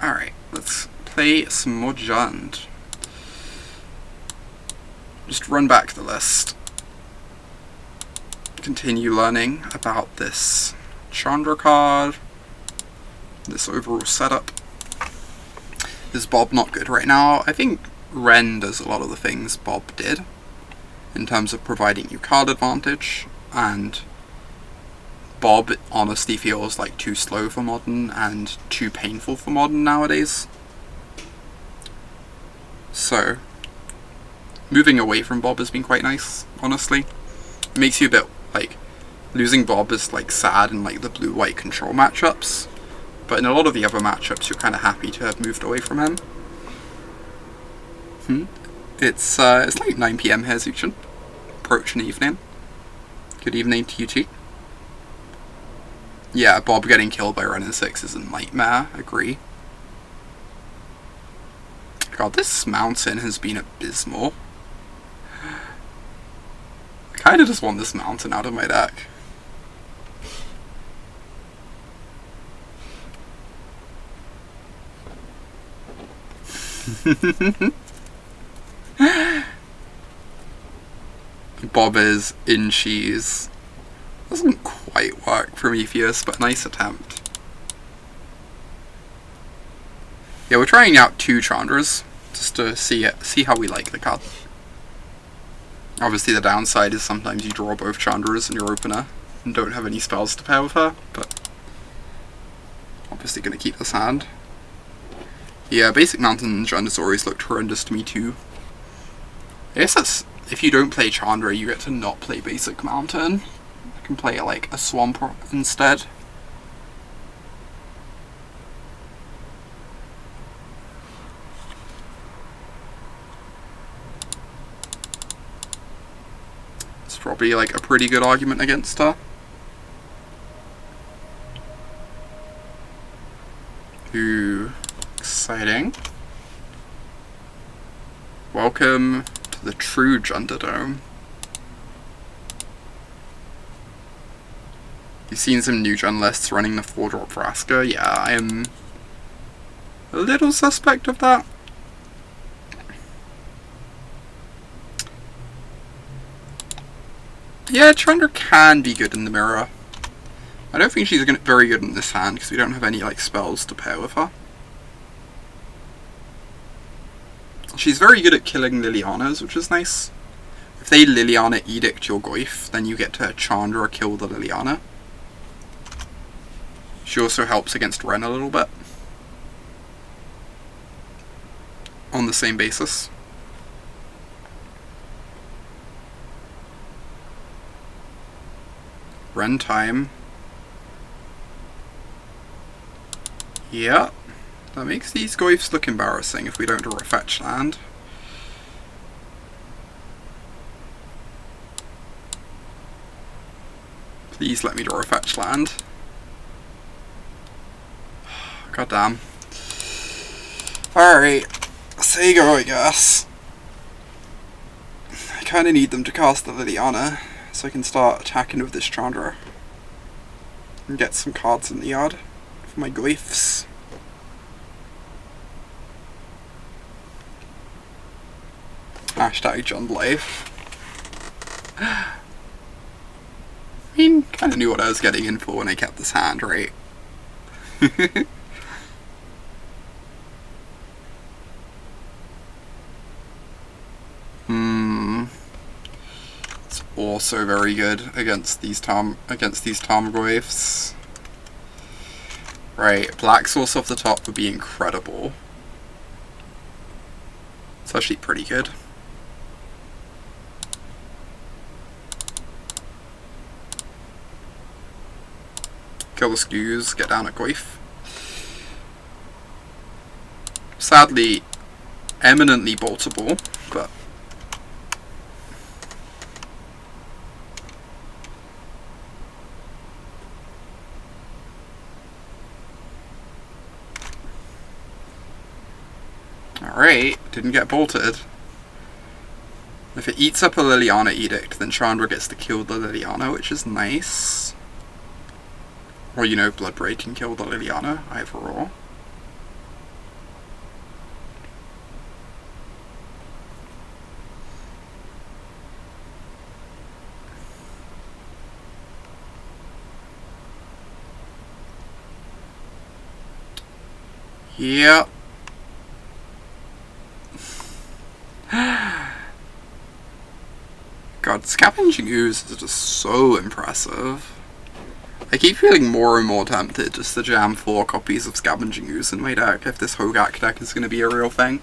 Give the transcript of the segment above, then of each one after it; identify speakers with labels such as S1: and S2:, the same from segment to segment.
S1: Alright, let's play some more Jund. Just run back the list. Continue learning about this Chandra card, this overall setup. Is Bob not good right now? I think Wrenn does a lot of the things Bob did in terms of providing you card advantage, and Bob honestly feels like too slow for Modern and too painful for Modern nowadays. So, moving away from Bob has been quite nice, honestly. It makes you a bit, like, losing Bob is, like, sad in, like, the blue-white control matchups, but in a lot of the other matchups you're kind of happy to have moved away from him. It's like 9 PM here, Zuchin. Approaching evening. Good evening to you too. Yeah, Bob getting killed by Wrenn and Six is a nightmare, agree. God, this mountain has been abysmal. I kinda just want this mountain out of my deck. Bob is in cheese. Doesn't quite work for Prometheus, but nice attempt. Yeah, we're trying out 2 Chandras just to see how we like the card. Obviously the downside is sometimes you draw both Chandras in your opener and don't have any spells to pair with her, but obviously gonna keep this hand. Yeah, basic Mountain Jund has always looked horrendous to me too. I guess that's, if you don't play Chandra, you get to not play basic Mountain. You can play like a Swamp instead. It's probably like a pretty good argument against her. Ooh, exciting. Welcome to the true Junderdome. You've seen some new Jund lists running the 4-drop Vraska. Yeah, I am a little suspect of that. Yeah, Chandra can be good in the mirror. I don't think she's very good in this hand because we don't have any like spells to pair with her. She's very good at killing Lilianas, which is nice. If they Liliana edict your Goyf, then you get to Chandra kill the Liliana. She also helps against Wrenn a little bit. On the same basis. Wrenn time. Yeah. That makes these Goyfs look embarrassing if we don't draw a fetch land. Please let me draw a fetch land. God damn. Alright. There you go, I guess. I kinda need them to cast the Liliana so I can start attacking with this Chandra. And get some cards in the yard for my Goyfs. Hashtag Jund Life. I mean, kinda knew what I was getting in for when I kept this hand, right? It's also very good against these Tarmogoyfs. Right, Black Source off the top would be incredible. It's actually pretty good. Kill the Ooze, get down at Goyf. Sadly, eminently boltable, but alright, didn't get bolted. If it eats up a Liliana Edict, then Chandra gets to kill the Liliana, which is nice. Or, you know, Bloodbraid can kill the Liliana, either or. Yep. God, Scavenging Ooze is just so impressive. I keep feeling more and more tempted just to jam 4 copies of Scavenging Ooze in my deck if this Hogak deck is going to be a real thing.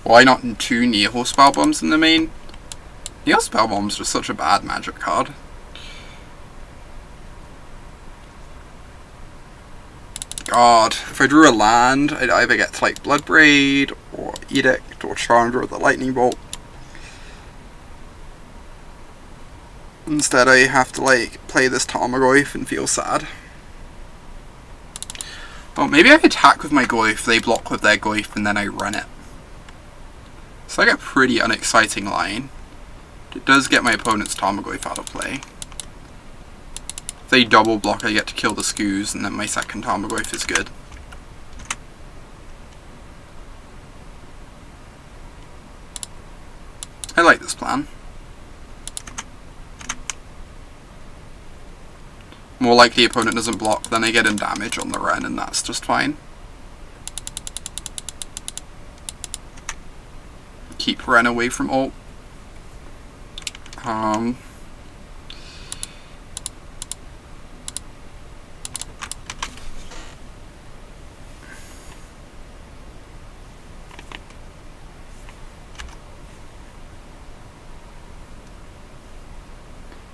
S1: Why not 2 Nihil Spellbombs in the main? Nihil Spellbomb's just such a bad magic card. God, if I drew a land, I'd either get to like Bloodbraid, or Edict, or Chandra with the Lightning Bolt. Instead I have to like play this Tarmogoyf and feel sad. Oh, maybe I attack with my Goyf, they block with their Goyf, and then I run it. It's like a pretty unexciting line. It does get my opponent's Tarmogoyf out of play. If they double block, I get to kill the Skoos, and then my second Tarmogoyf is good. I like this plan. More likely opponent doesn't block, then I get him damage on the Wrenn, and that's just fine. Keep Wrenn away from ult.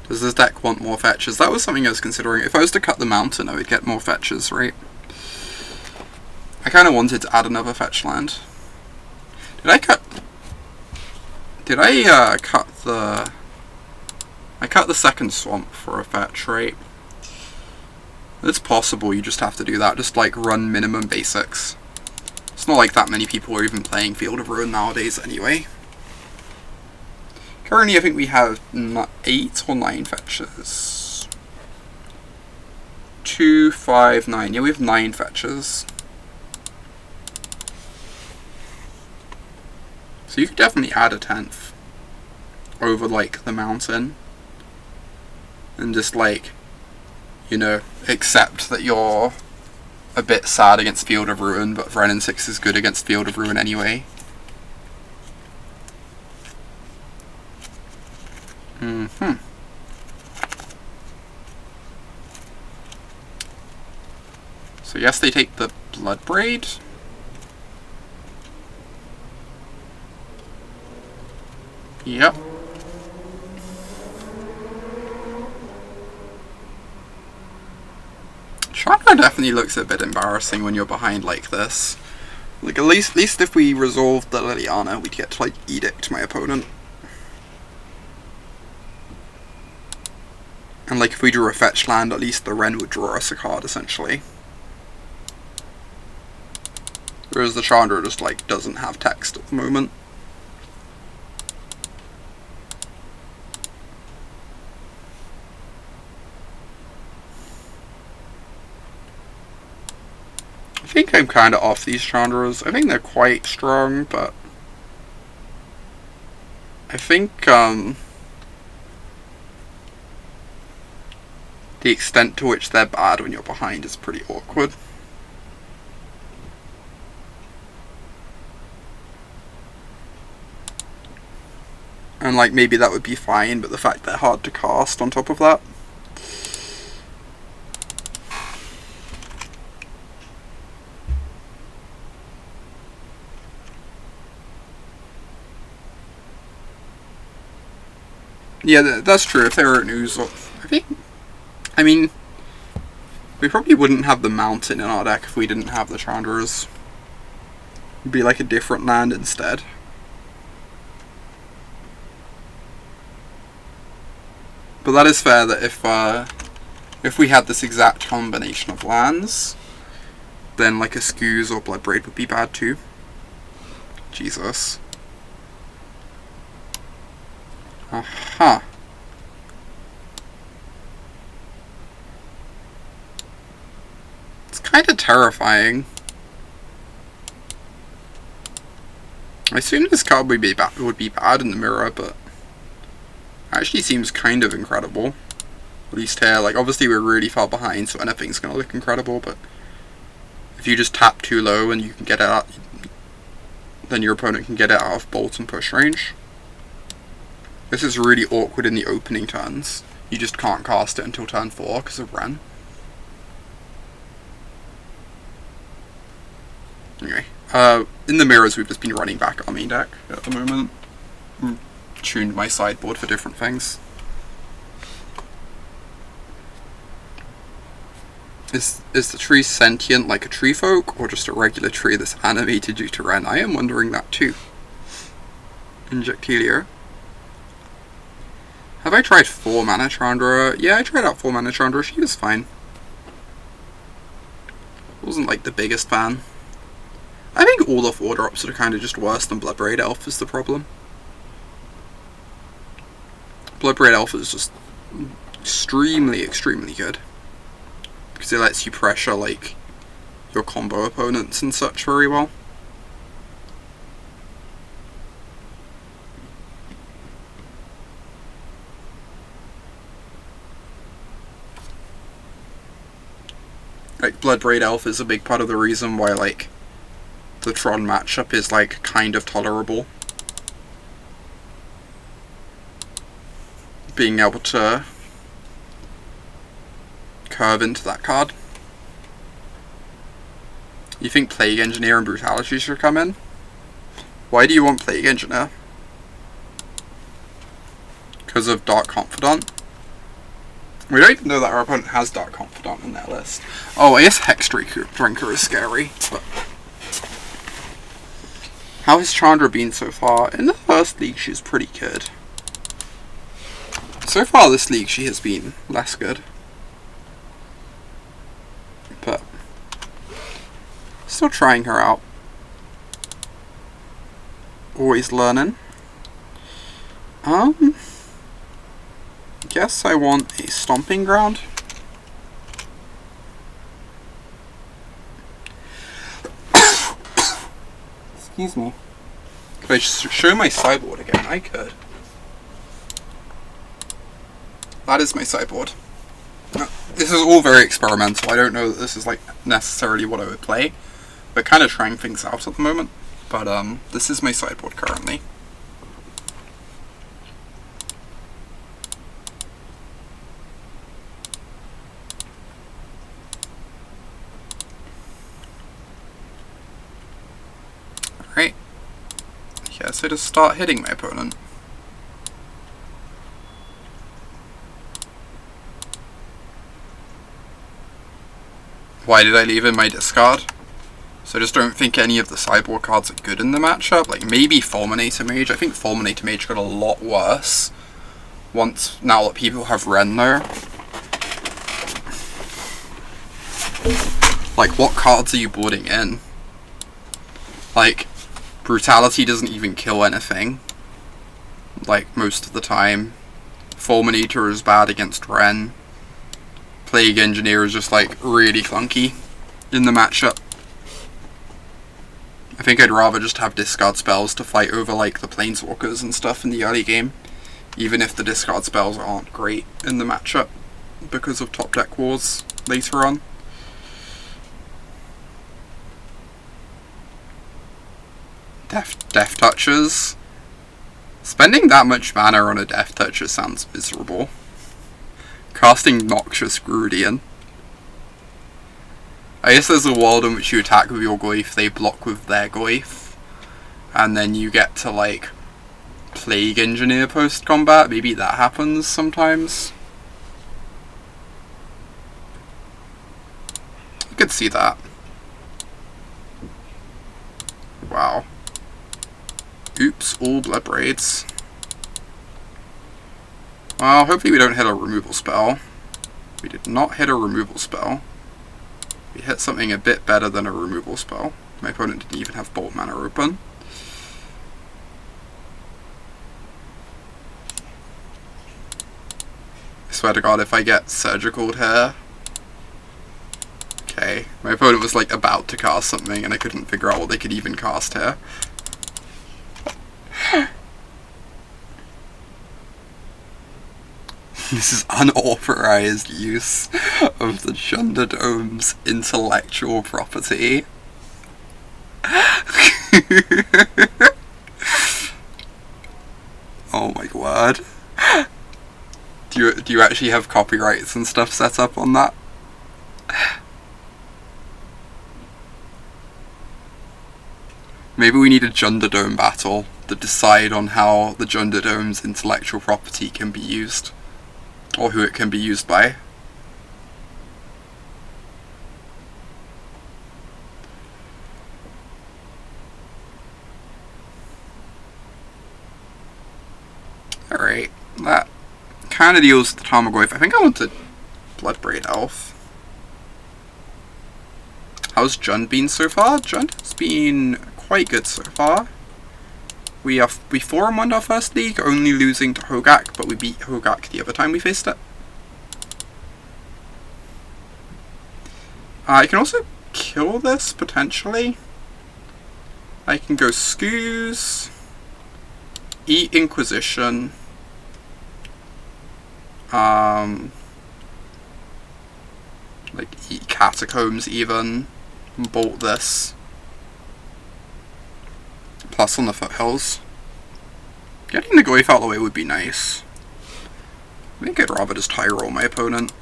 S1: Does this deck want more fetches? That was something I was considering. If I was to cut the mountain, I would get more fetches, right? I kind of wanted to add another fetch land. Did I cut... Did I cut the... I cut the second swamp for a fetch, right? It's possible, you just have to do that. Just like run minimum basics. It's not like that many people are even playing Field of Ruin nowadays anyway. Currently I think we have 8 or 9 fetches. 2, 5, 9. Yeah, we have 9 fetches. So you could definitely add a 10th over like the mountain. And just like, you know, accept that you're a bit sad against Field of Ruin, but Wrenn and Six is good against Field of Ruin anyway. So yes, they take the Bloodbraid. Yep. Chandra definitely looks a bit embarrassing when you're behind like this. Like at least if we resolved the Liliana, we'd get to like Edict my opponent. And like if we drew a fetch land, at least the Wrenn would draw us a card essentially. Whereas the Chandra just like doesn't have text at the moment. I think I'm kind of off these Chandras. I think they're quite strong, but I think the extent to which they're bad when you're behind is pretty awkward. And like maybe that would be fine, but the fact they're hard to cast on top of that. Yeah, that's true. If they were an Ooze, I mean, we probably wouldn't have the mountain in our deck if we didn't have the Chandras. It'd be like a different land instead. But that is fair that if we had this exact combination of lands, then like a Skoos or Bloodbraid would be bad too. Jesus. Aha. It's kind of terrifying. I assume this card would be bad in the mirror, but actually seems kind of incredible. At least here, like, obviously we're really far behind, so anything's gonna look incredible, but if you just tap too low and you can get it out, then your opponent can get it out of bolt and push range. This is really awkward in the opening turns. You just can't cast it until turn 4 because of Wrenn. Anyway, in the mirrors we've just been running back our main deck at the moment. Tuned my sideboard for different things. Is the tree sentient like a tree folk, or just a regular tree that's animated due to Wrenn? I am wondering that too. Injectilio. Have I tried 4 mana Chandra? Yeah, I tried out 4 mana Chandra. She was fine. Wasn't like the biggest fan. I think all the 4-drops are kind of just worse than Bloodbraid Elf is the problem. Bloodbraid Elf is just extremely good. Because it lets you pressure, like, your combo opponents and such very well. Like, Bloodbraid Elf is a big part of the reason why, like, the Tron matchup is, like, kind of tolerable. Being able to curve into that card. You think Plague Engineer and Brutality should come in? Why do you want Plague Engineer? Because of Dark Confidant? We don't even know that our opponent has Dark Confidant in their list. Oh, I guess Hex Drinker is scary, but... How has Chandra been so far? In the first league she's pretty good. So far this league she has been less good. But still trying her out. Always learning. Guess I want a Stomping Ground. Excuse me. Could I show my sideboard again? I could. That is my sideboard. This is all very experimental. I don't know that this is like necessarily what I would play. We're kind of trying things out at the moment. But this is my sideboard currently. Alright. Yeah, so just start hitting my opponent. Why did I leave in my discard? So I just don't think any of the sideboard cards are good in the matchup. Like maybe Fulminator Mage. I think Fulminator Mage got a lot worse now that people have Wrenn there. Like what cards are you boarding in? Like Brutality doesn't even kill anything. Like most of the time. Fulminator is bad against Wrenn. Plague Engineer is just like really clunky in the matchup. I think I'd rather just have discard spells to fight over like the Planeswalkers and stuff in the early game, even if the discard spells aren't great in the matchup because of top deck wars later on. Death Touchers. Spending that much mana on a Death Toucher sounds miserable. Casting Noxious Grudian. I guess there's a world in which you attack with your Goyf, they block with their Goyf, and then you get to like Plague Engineer post-combat. Maybe that happens sometimes. I could see that. Wow. Oops, all Bloodbraids. Well, hopefully we don't hit a removal spell. We did not hit a removal spell. We hit something a bit better than a removal spell. My opponent didn't even have Bolt Mana open. I swear to God, if I get Surgical here... Okay, my opponent was like about to cast something and I couldn't figure out what they could even cast here. This is unauthorized use of the Thunderdome's intellectual property. Oh my god. Do you actually have copyrights and stuff set up on that? Maybe we need a Thunderdome battle to decide on how the Thunderdome's intellectual property can be used. Or who it can be used by. Alright, that kind of deals with the Tarmogoyf. I think I want to Bloodbraid Elf. How's Jund been so far? Jund has been quite good so far. We 4-1 our first league, only losing to Hogak, but we beat Hogak the other time we faced it. I can also kill this, potentially. I can go Scooze, eat Inquisition, like eat Catacombs even, and bolt this. Plus on the Foothills. Getting the Goyf out of the way would be nice. I think I'd rather just high roll my opponent.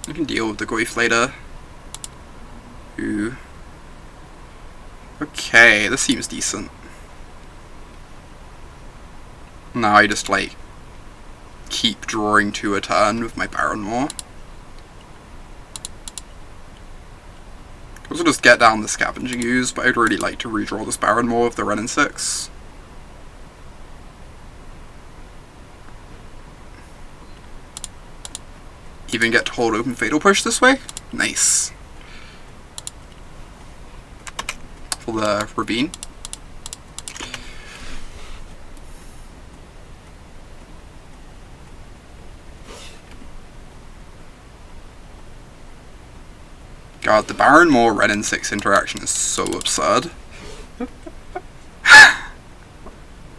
S1: I can deal with the Goyf later. Ooh. Okay, this seems decent. Now I just like keep drawing 2 a turn with my Barren Moor. Also just get down the Scavenging Ooze, but I'd really like to redraw this Barren Moor with the Wrenn and Six. Even get to hold open Fatal Push this way? Nice. For the Ravine. God, the Barren Moor Wrenn and Six interaction is so absurd.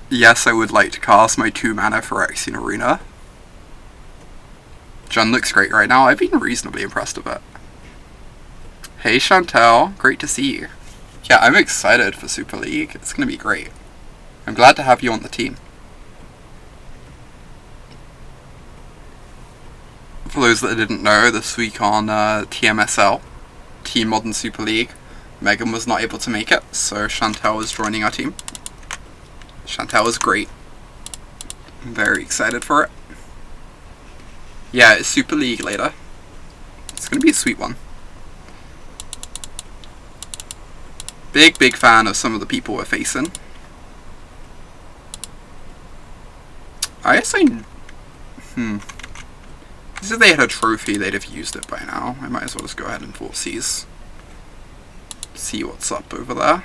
S1: Yes, I would like to cast my 2 mana Phyrexian Arena. Jund looks great right now. I've been reasonably impressed with it. Hey Chantel, great to see you. Yeah, I'm excited for Super League. It's going to be great. I'm glad to have you on the team. For those that didn't know, this week on TMSL, Team Modern Super League, Megan was not able to make it, so Chantel is joining our team. Chantel is great. I'm very excited for it. Yeah, it's Super League later. It's going to be a sweet one. Big fan of some of the people we're facing. I guess if they had a trophy, they'd have used it by now. I might as well just go ahead and Thoughtseize. See what's up over there.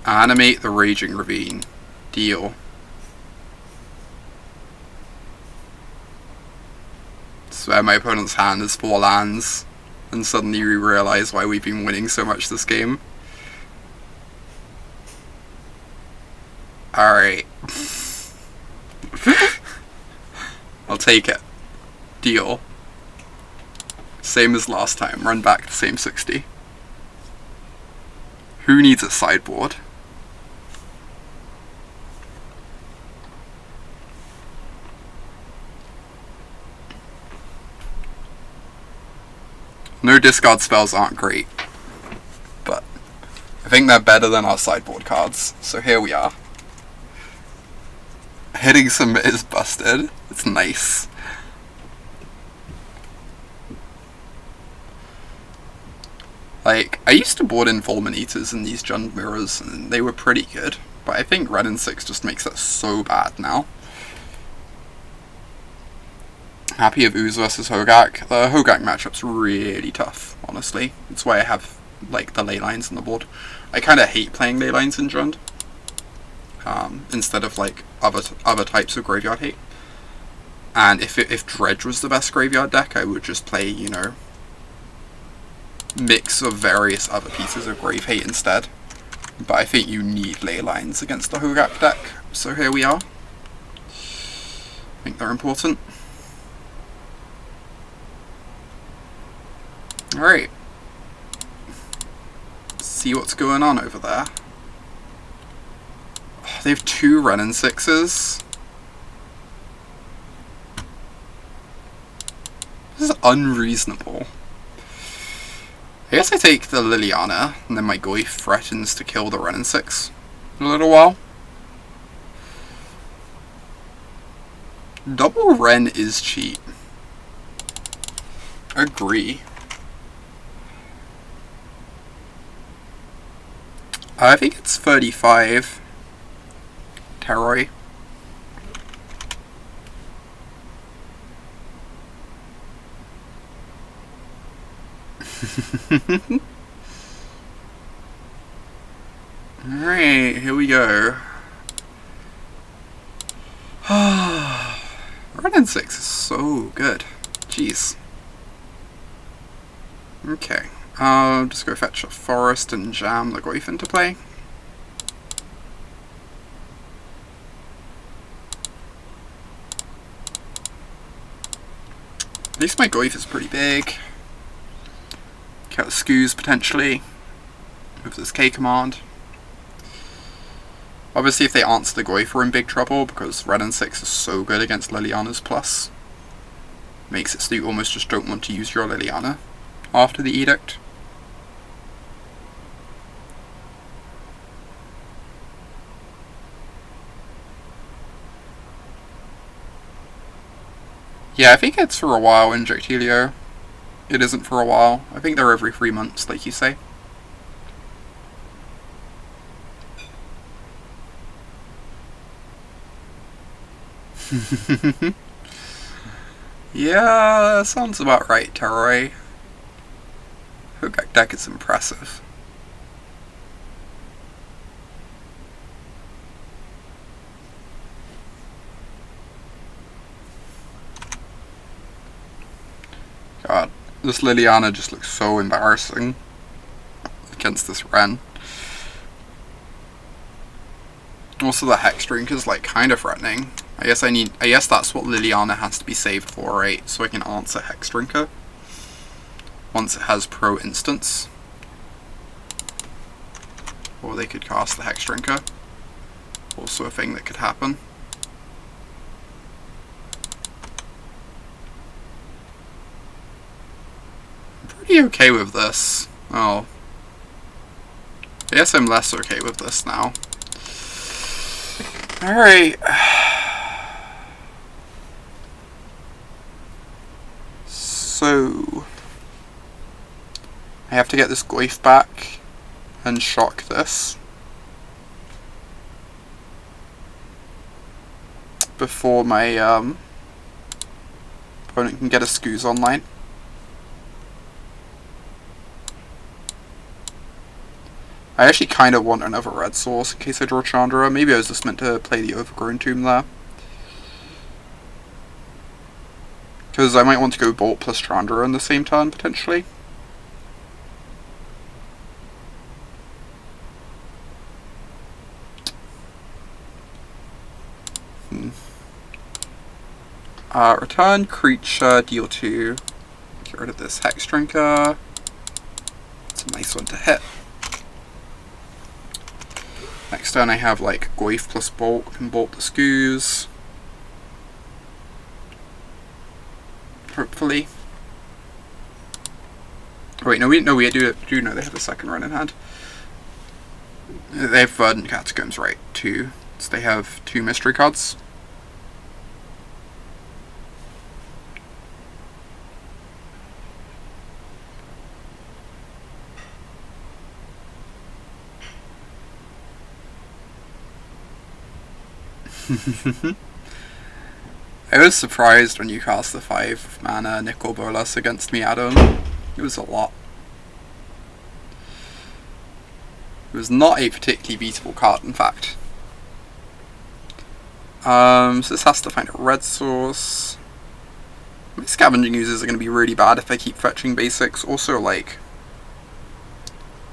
S1: Animate the Raging Ravine. Deal. Swear my opponent's hand is 4 lands, and suddenly we realise why we've been winning so much this game. Alright. I'll take it. Deal. Same as last time, run back to same 60. Who needs a sideboard? No discard spells aren't great, but I think they're better than our sideboard cards, so here we are. Hitting submit is busted. It's nice. Like, I used to board in Fulminators in these Jund mirrors, and they were pretty good, but I think Wrenn and Six just makes it so bad now. Happy of Ooze versus Hogak. The Hogak matchup's really tough, honestly. That's why I have, like, the Leylines on the board. I kind of hate playing Leylines in Jund. Instead of, like, other types of graveyard hate. And if Dredge was the best graveyard deck, I would just play, you know, mix of various other pieces of Grave Hate instead. But I think you need Leylines against the Hogak deck, so here we are. I think they're important. Alright. See what's going on over there. Oh, they have 2 Wrenn and Sixes. This is unreasonable. I guess I take the Liliana, and then my Goyf threatens to kill the Wrenn and Six in a little while. Double Wrenn is cheap. Agree. I think it's 35 Terror. Alright, here we go. Wrenn and Six is so good. Jeez. Okay. Just go fetch a forest and jam the Goyf into play. At least my Goyf is pretty big. Get Scoos potentially with this K command. Obviously if they answer the Goyf we're in big trouble because Wrenn and Six is so good against Liliana's plus. Makes it so you almost just don't want to use your Liliana after the Edict. Yeah, I think it's for a while in Joctilio. It isn't for a while. I think they're every 3 months, like you say. Yeah, sounds about right, Terroy. Hogak deck is impressive. God, this Liliana just looks so embarrassing against this Wrenn. Also the Hex Drink is like kind of threatening. I guess that's what Liliana has to be saved for, right? So I can answer Hex Drinker once it has pro instance. Or they could cast the Hex Drinker. Also a thing that could happen. Pretty okay with this. Oh. I guess I'm less okay with this now. Alright. So I have to get this Goyf back and shock this before my opponent can get a Scoos online. I actually kind of want another red source in case I draw Chandra. Maybe I was just meant to play the Overgrown Tomb there. Because I might want to go Bolt plus Chandra in the same turn, potentially. Return creature, deal 2. Get rid of this Hex Drinker. It's a nice one to hit. Next turn I have like Goyf plus Bolt, can Bolt the Scoos. Hopefully. Oh wait, no, we do know they have a second run in hand. They have Verdant Catacombs, right, 2. So they have 2 mystery cards. I was surprised when you cast the 5 mana Nicol Bolas against me, Adam. It was a lot. It was not a particularly beatable card, in fact. So this has to find a red source. My Scavenging Oozes are going to be really bad if I keep fetching basics. Also, like,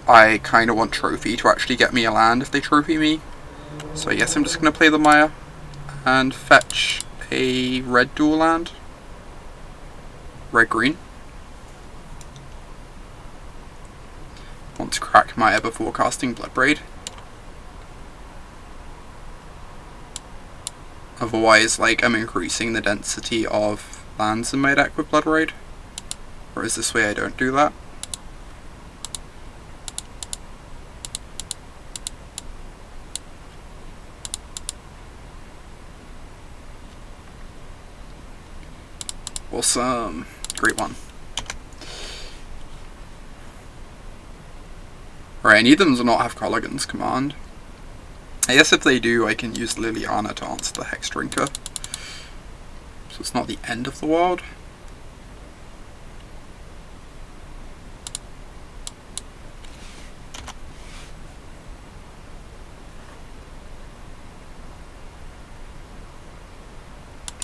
S1: I kind of want Trophy to actually get me a land if they trophy me. So I guess I'm just going to play the Mire and fetch a red dual land. Red-green. Want to crack Mire before casting Bloodbraid. Otherwise, like, I'm increasing the density of lands in my deck with Bloodbraid. Whereas this way I don't do that. Awesome. Great one. Right, I need them to not have Kolaghan's command. I guess if they do, I can use Liliana to answer the Hex Drinker. So it's not the end of the world.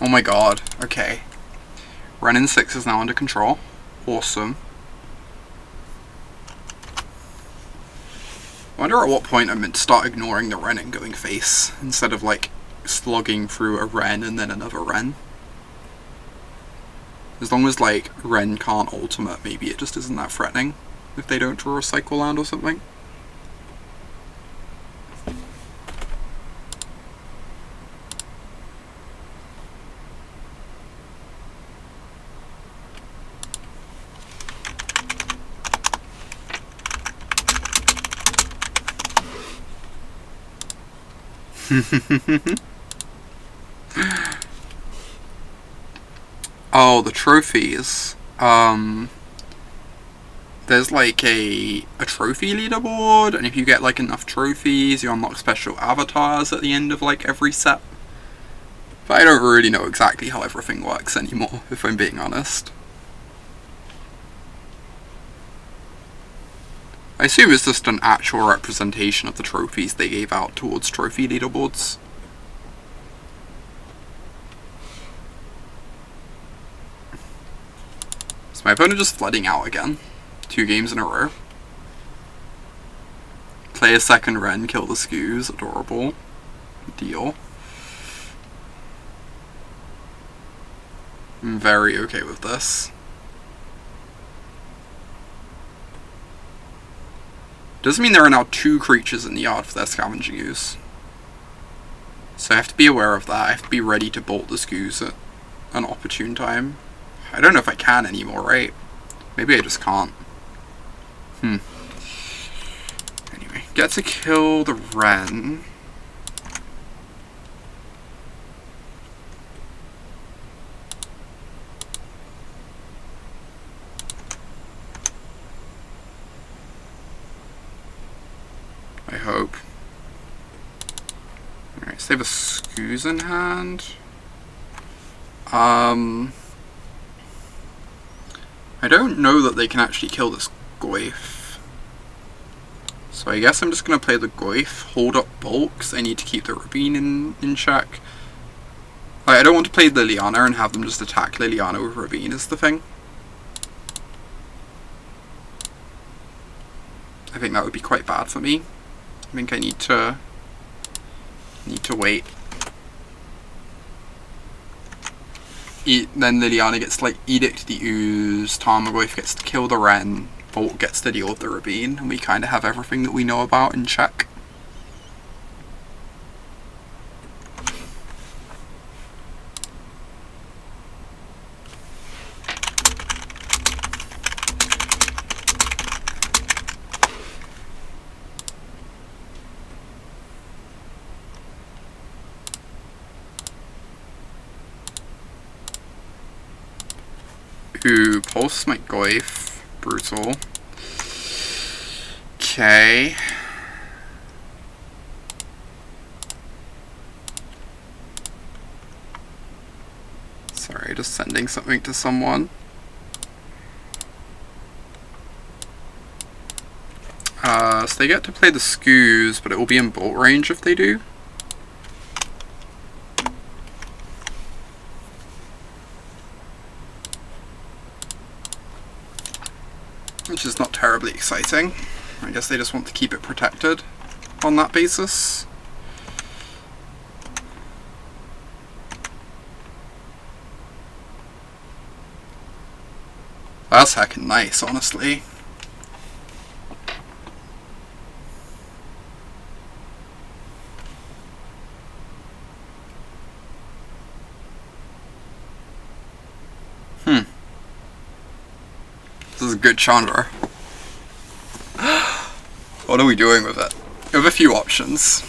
S1: Oh my god, okay. Wrenn and Six is now under control. Awesome. I wonder at what point I'm meant to start ignoring the Wrenn and going face, instead of like slogging through a Wrenn and then another Wrenn. As long as like Wrenn can't ultimate, maybe it just isn't that threatening if they don't draw a cycle land or something. Oh, the trophies. There's like a trophy leaderboard, and if you get like enough trophies, you unlock special avatars at the end of like every set. But I don't really know exactly how everything works anymore, if I'm being honest. I assume it's just an actual representation of the trophies they gave out towards trophy leaderboards. Is my opponent just flooding out again? 2 games in a row. Play a second Wrenn, kill the Scoos, adorable. Deal. I'm very okay with this. Doesn't mean there are now 2 creatures in the yard for their Scavenging Ooze. So I have to be aware of that. I have to be ready to bolt the Scoos at an opportune time. I don't know if I can anymore, right? Maybe I just can't. Anyway, get to kill the Wrenn. I hope. Alright, so they have a Scoos in hand. I don't know that they can actually kill this Goyf. So I guess I'm just going to play the Goyf, hold up Bolt, because I need to keep the Ravine in check. I don't want to play Liliana and have them just attack Liliana with Ravine is the thing. I think that would be quite bad for me. I think I need to wait. Then Liliana gets to like Edict the Ooze, Tarmogoyf gets to kill the Wrenn, Bolt gets to deal with the Ravine, and we kind of have everything that we know about in check. Ooh, Pulse my Goyf. Brutal. Okay. Sorry, just sending something to someone. So they get to play the Scoos, but it will be in bolt range if they do. Which is not terribly exciting. I guess they just want to keep it protected on that basis. That's heckin' nice, honestly. This is a good Chandra. What are we doing with it? We have a few options.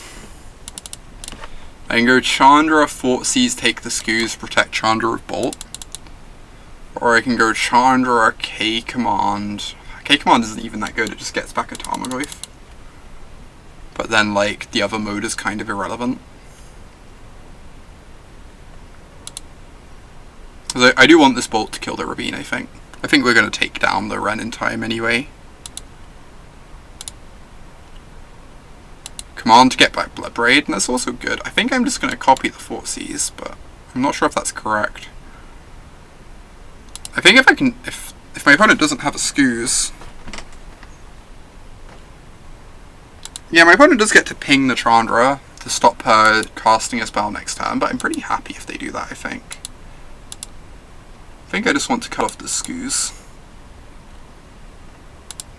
S1: I can go Chandra, Thoughtseize, take the Skoos, protect Chandra with Bolt. Or I can go Chandra, K-Command. K-Command isn't even that good, it just gets back a Tarmogoyf. But then, like, the other mode is kind of irrelevant. I do want this Bolt to kill the Ravine, I think. I think we're going to take down the Wrenn in time anyway. Command to get back Bloodbraid, and that's also good. I think I'm just going to copy the Thoughtseize, but I'm not sure if that's correct. I think if I can, if my opponent doesn't have a Skoos... Yeah, my opponent does get to ping the Chandra to stop her casting a spell next turn, but I'm pretty happy if they do that, I think. I think I just want to cut off the Skoos.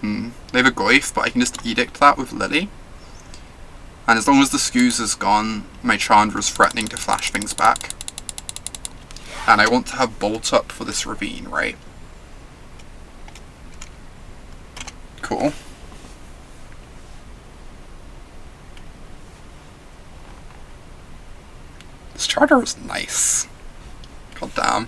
S1: They have a Goyf, but I can just edict that with Lily. And as long as the Skoos is gone, my Chandra's threatening to flash things back. And I want to have Bolt up for this Ravine, right? Cool. This Chandra is nice. God damn.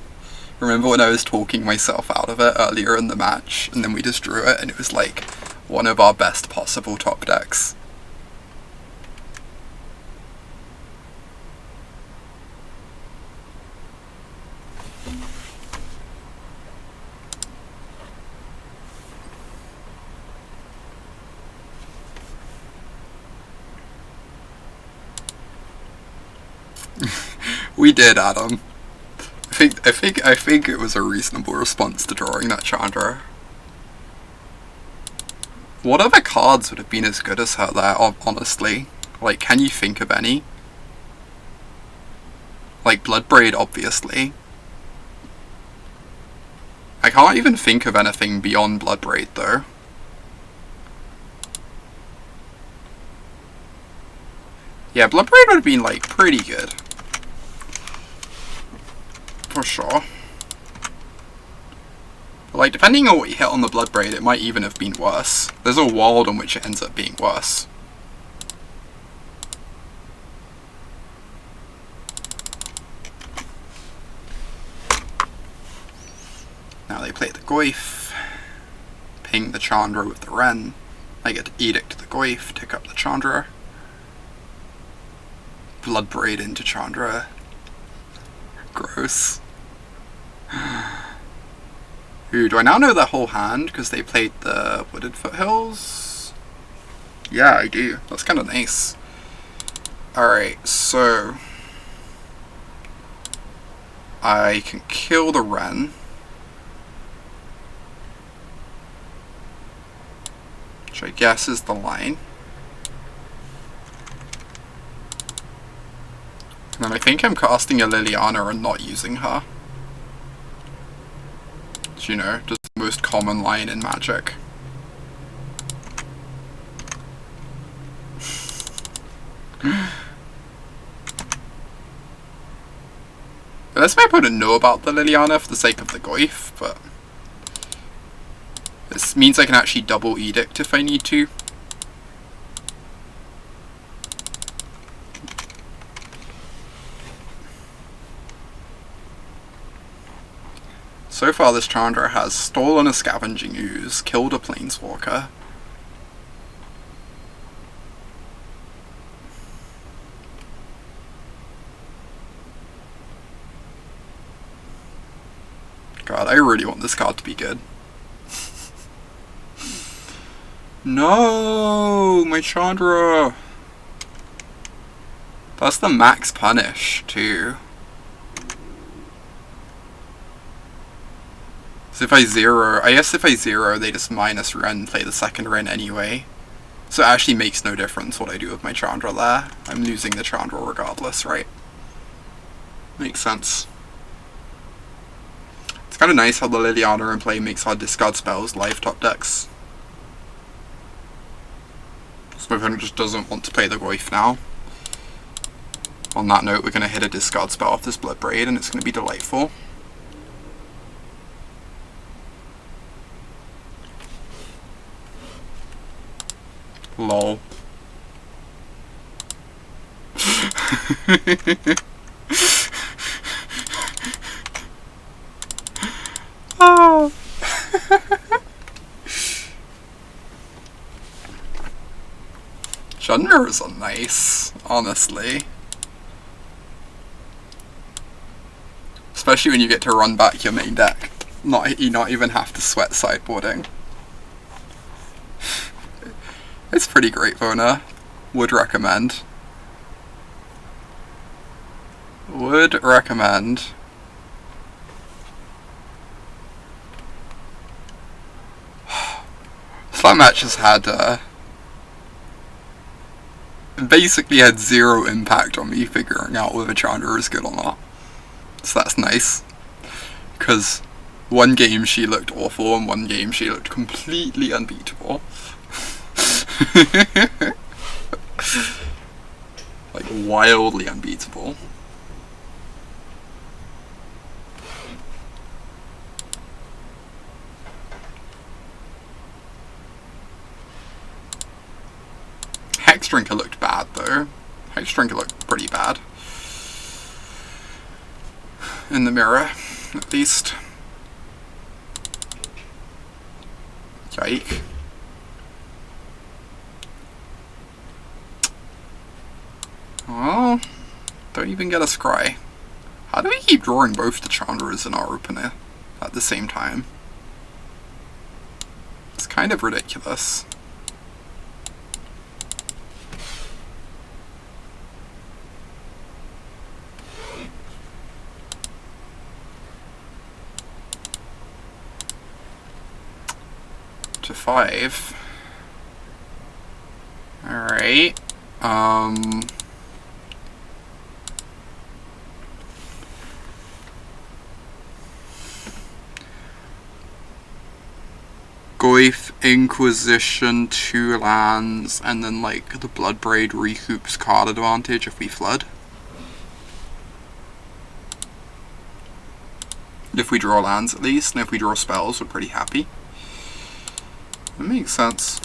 S1: Remember when I was talking myself out of it earlier in the match, and then we just drew it, and it was like one of our best possible top decks. We did, Adam. I think it was a reasonable response to drawing that Chandra. What other cards would have been as good as her there, honestly? Like, can you think of any? Like, Bloodbraid, obviously. I can't even think of anything beyond Bloodbraid, though. Yeah, Bloodbraid would have been, like, pretty good. For sure. But, like, depending on what you hit on the Bloodbraid, it might even have been worse. There's a world on which it ends up being worse. Now they play the Goyf, ping the Chandra with the Wrenn. I get to edict the Goyf, tick up the Chandra. Bloodbraid into Chandra. Gross. Ooh, do I now know their whole hand because they played the Wooded Foothills? Yeah, I do. That's kind of nice. Alright, so I can kill the Wrenn. Which I guess is the line. And then I think I'm casting a Liliana and not using her. Which, you know, just the most common line in Magic. Unless my opponent know about the Liliana for the sake of the Goyf, but this means I can actually double edict if I need to. So far this Chandra has stolen a Scavenging Ooze, killed a Planeswalker. God, I really want this card to be good. No, my Chandra! That's the max punish, too. So if I zero, I guess if I zero, they just minus Wrenn, play the second Wrenn anyway. So it actually makes no difference what I do with my Chandra there. I'm losing the Chandra regardless, right? Makes sense. It's kind of nice how the Liliana in play makes our discard spells live top decks. So my opponent just doesn't want to play the Goyf now. On that note, we're going to hit a discard spell off this Bloodbraid and it's going to be delightful. Lol. Oh. Chandras are nice, honestly. Especially when you get to run back your main deck. You not even have to sweat sideboarding. It's pretty great, Vona. Would recommend. Would recommend. That match has had, basically had zero impact on me figuring out whether Chandra is good or not. So that's nice. Because one game she looked awful and one game she looked completely unbeatable. Like, wildly unbeatable. Hexdrinker looked bad though. Hexdrinker looked pretty bad. In the mirror, at least. Yike. Well, don't even get a scry. How do we keep drawing both the Chandras in our opener at the same time? It's kind of ridiculous. To 5. Alright. Goyf, Inquisition, 2 lands, and then like the Bloodbraid recoups card advantage if we flood. If we draw lands at least, and if we draw spells, we're pretty happy. That makes sense.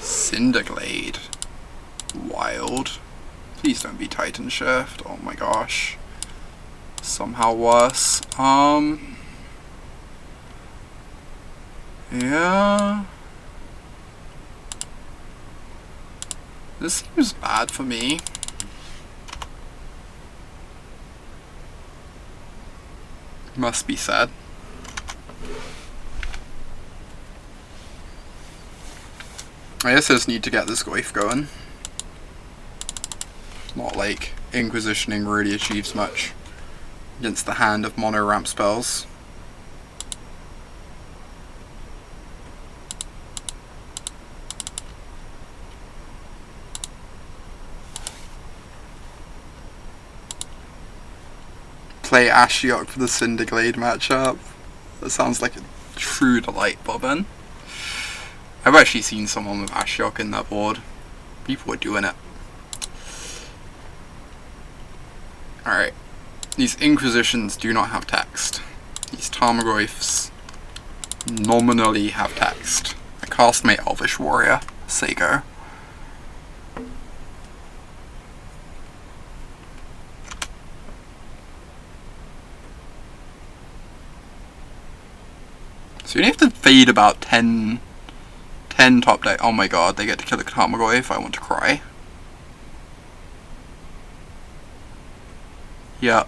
S1: Cinderglade. Wild. Please don't be Titan Shift. Oh my gosh. Somehow worse. Yeah. This seems bad for me. Must be said. I guess I just need to get this Goyf going. Not like Inquisitioning really achieves much against the hand of mono ramp spells. Play Ashiok for the Cinderglade matchup. That sounds like a true delight, Bobbin. I've actually seen someone with Ashiok in that board. People were doing it. Alright. These Inquisitions do not have text. These Tarmogoyfs nominally have text. I cast my Elvish Warrior, Sego. So you have to fade about 10 top deck. Oh my god, they get to kill a Tarmogoyf. I want to cry. Yeah.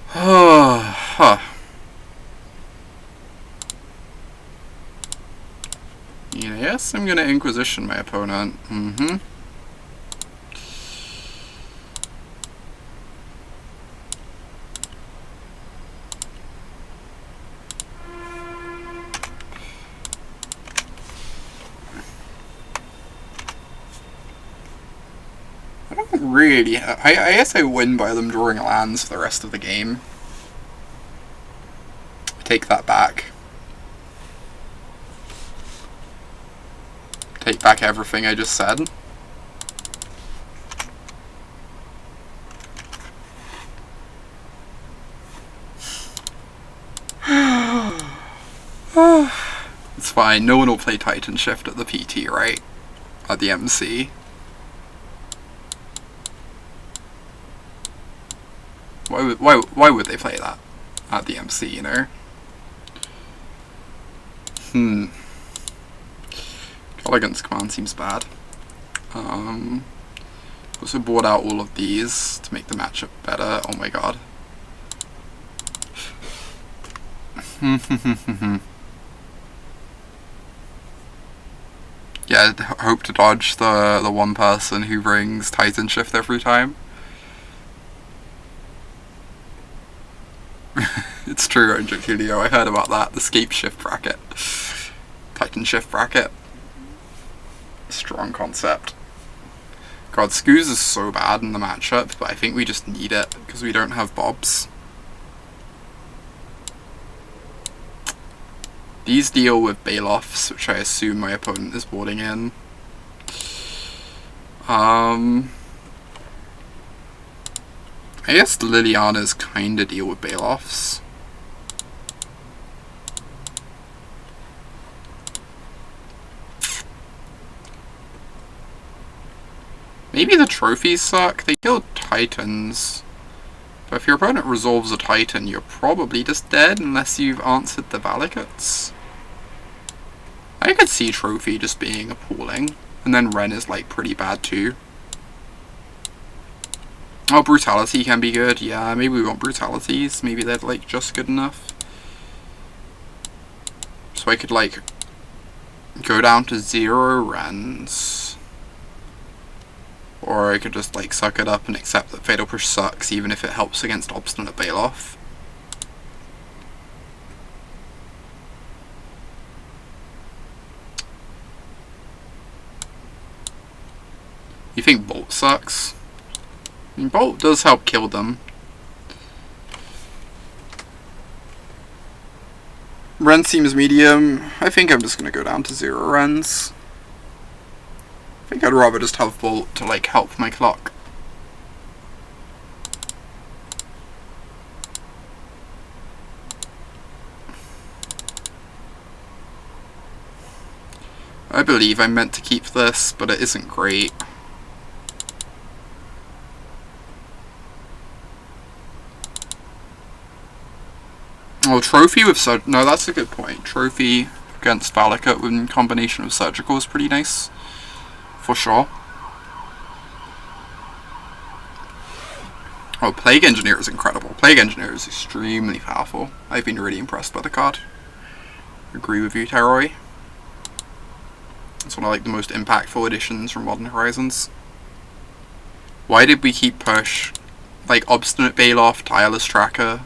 S1: Huh. Yes, I'm gonna Inquisition my opponent. I don't really... I guess I win by them drawing lands for the rest of the game. I take that back. Take back everything I just said. It's fine, no one will play Titan Shift at the PT, right? At the MC. Why would they play that at the MC, you know? Kolaghan's command seems bad. Also board out all of these to make the matchup better. Oh my god. Yeah, hope to dodge the one person who brings Titan Shift every time. It's true, Julio. I heard about that. The Scape Shift bracket. Titan Shift bracket. Strong concept. God, Scooze is so bad in the matchup, but I think we just need it because we don't have Bobs. These deal with Balefs, which I assume my opponent is boarding in. I guess Liliana's kinda deal with Balefs. Maybe the trophies suck. They kill Titans. But if your opponent resolves a Titan, you're probably just dead unless you've answered the Valakuts. I could see Trophy just being appalling. And then Wrenn is like pretty bad too. Oh, Brutality can be good. Yeah, maybe we want Brutalities. Maybe they're like just good enough. So I could like go down to 0 Wrenns. Or I could just like suck it up and accept that Fatal Push sucks even if it helps against Obstinate Baloth. You think Bolt sucks? I mean, Bolt does help kill them. Wrenn seems medium. I think I'm just gonna go down to 0 Wrenns. I think I'd rather just have Bolt to like help my clock. I believe I'm meant to keep this, but it isn't great. Oh, Trophy with no, that's a good point. Trophy against Valakut in combination with Surgical is pretty nice. For sure. Oh, Plague Engineer is incredible. Plague Engineer is extremely powerful. I've been really impressed by the card. Agree with you, Terroy. It's one of like the most impactful additions from Modern Horizons. Why did we keep push? Like Obstinate Baloth, Tireless Tracker.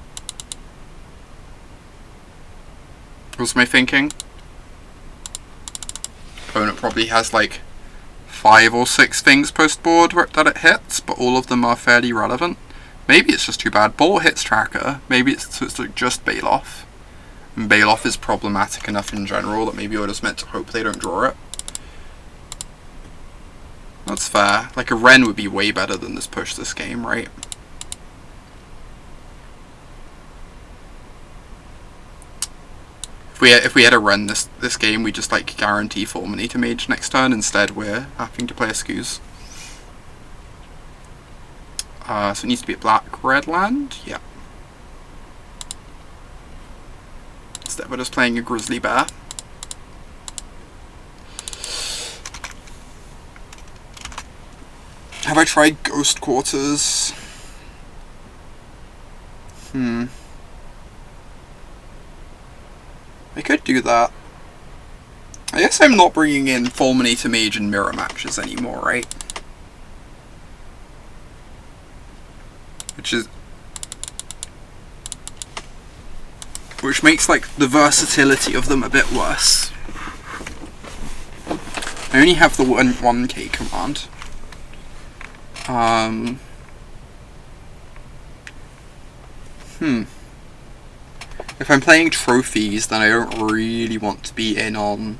S1: What was my thinking? Opponent probably has like 5 or 6 things post board that it hits, but all of them are fairly relevant. Maybe it's just too bad. Bolt hits Tracker. Maybe it's like just Baloth. And Baloth is problematic enough in general that maybe we're just meant to hope they don't draw it. That's fair. Like a Wrenn would be way better than this push this game, right? If we had a Wrenn this game, we just like guarantee Fulminator Mage next turn. Instead, we're having to play a Scooze. So it needs to be a black-red land. Yeah. Instead, we're just playing a Grizzly Bear. Have I tried Ghost Quarters? I could do that. I guess I'm not bringing in Fulminator Mage and mirror matches anymore, right? Which makes like the versatility of them a bit worse. I only have the 1K command. If I'm playing trophies, then I don't really want to be in on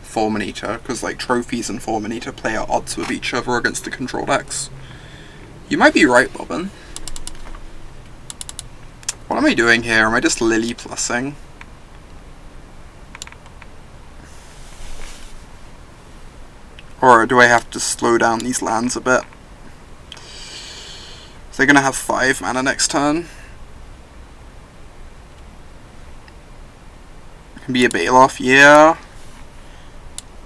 S1: Fulminator, because like trophies and Fulminator play at odds with each other against the control decks. You might be right, Bobbin. What am I doing here? Am I just Lily plussing? Or do I have to slow down these lands a bit? So they're going to have 5 mana next turn. Can be a Bailoff, yeah.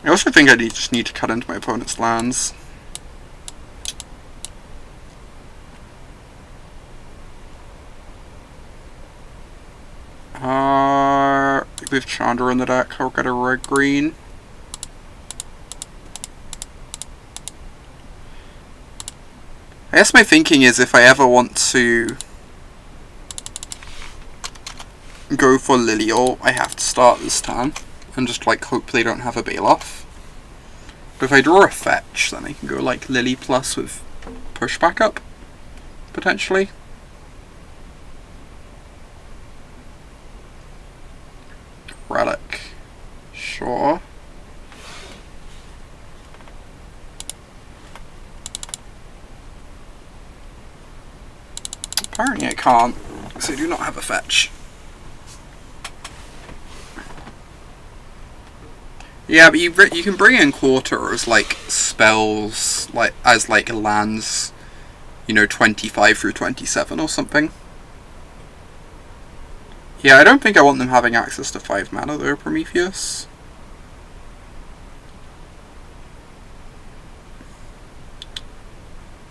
S1: I also think I just need to cut into my opponent's lands. With Chandra in the deck, I'll get a red-green. I guess my thinking is if I ever want to go for Lily, I have to start this turn and just like hope they don't have a Bailoff. But if I draw a fetch, then I can go like Lily plus with pushback up, potentially. Relic. Sure. Apparently I can't, because I do not have a fetch. Yeah, but you can bring in Quarter as like spells, like as like lands, you know, 25 through 27 or something. Yeah, I don't think I want them having access to 5 mana though, Prometheus.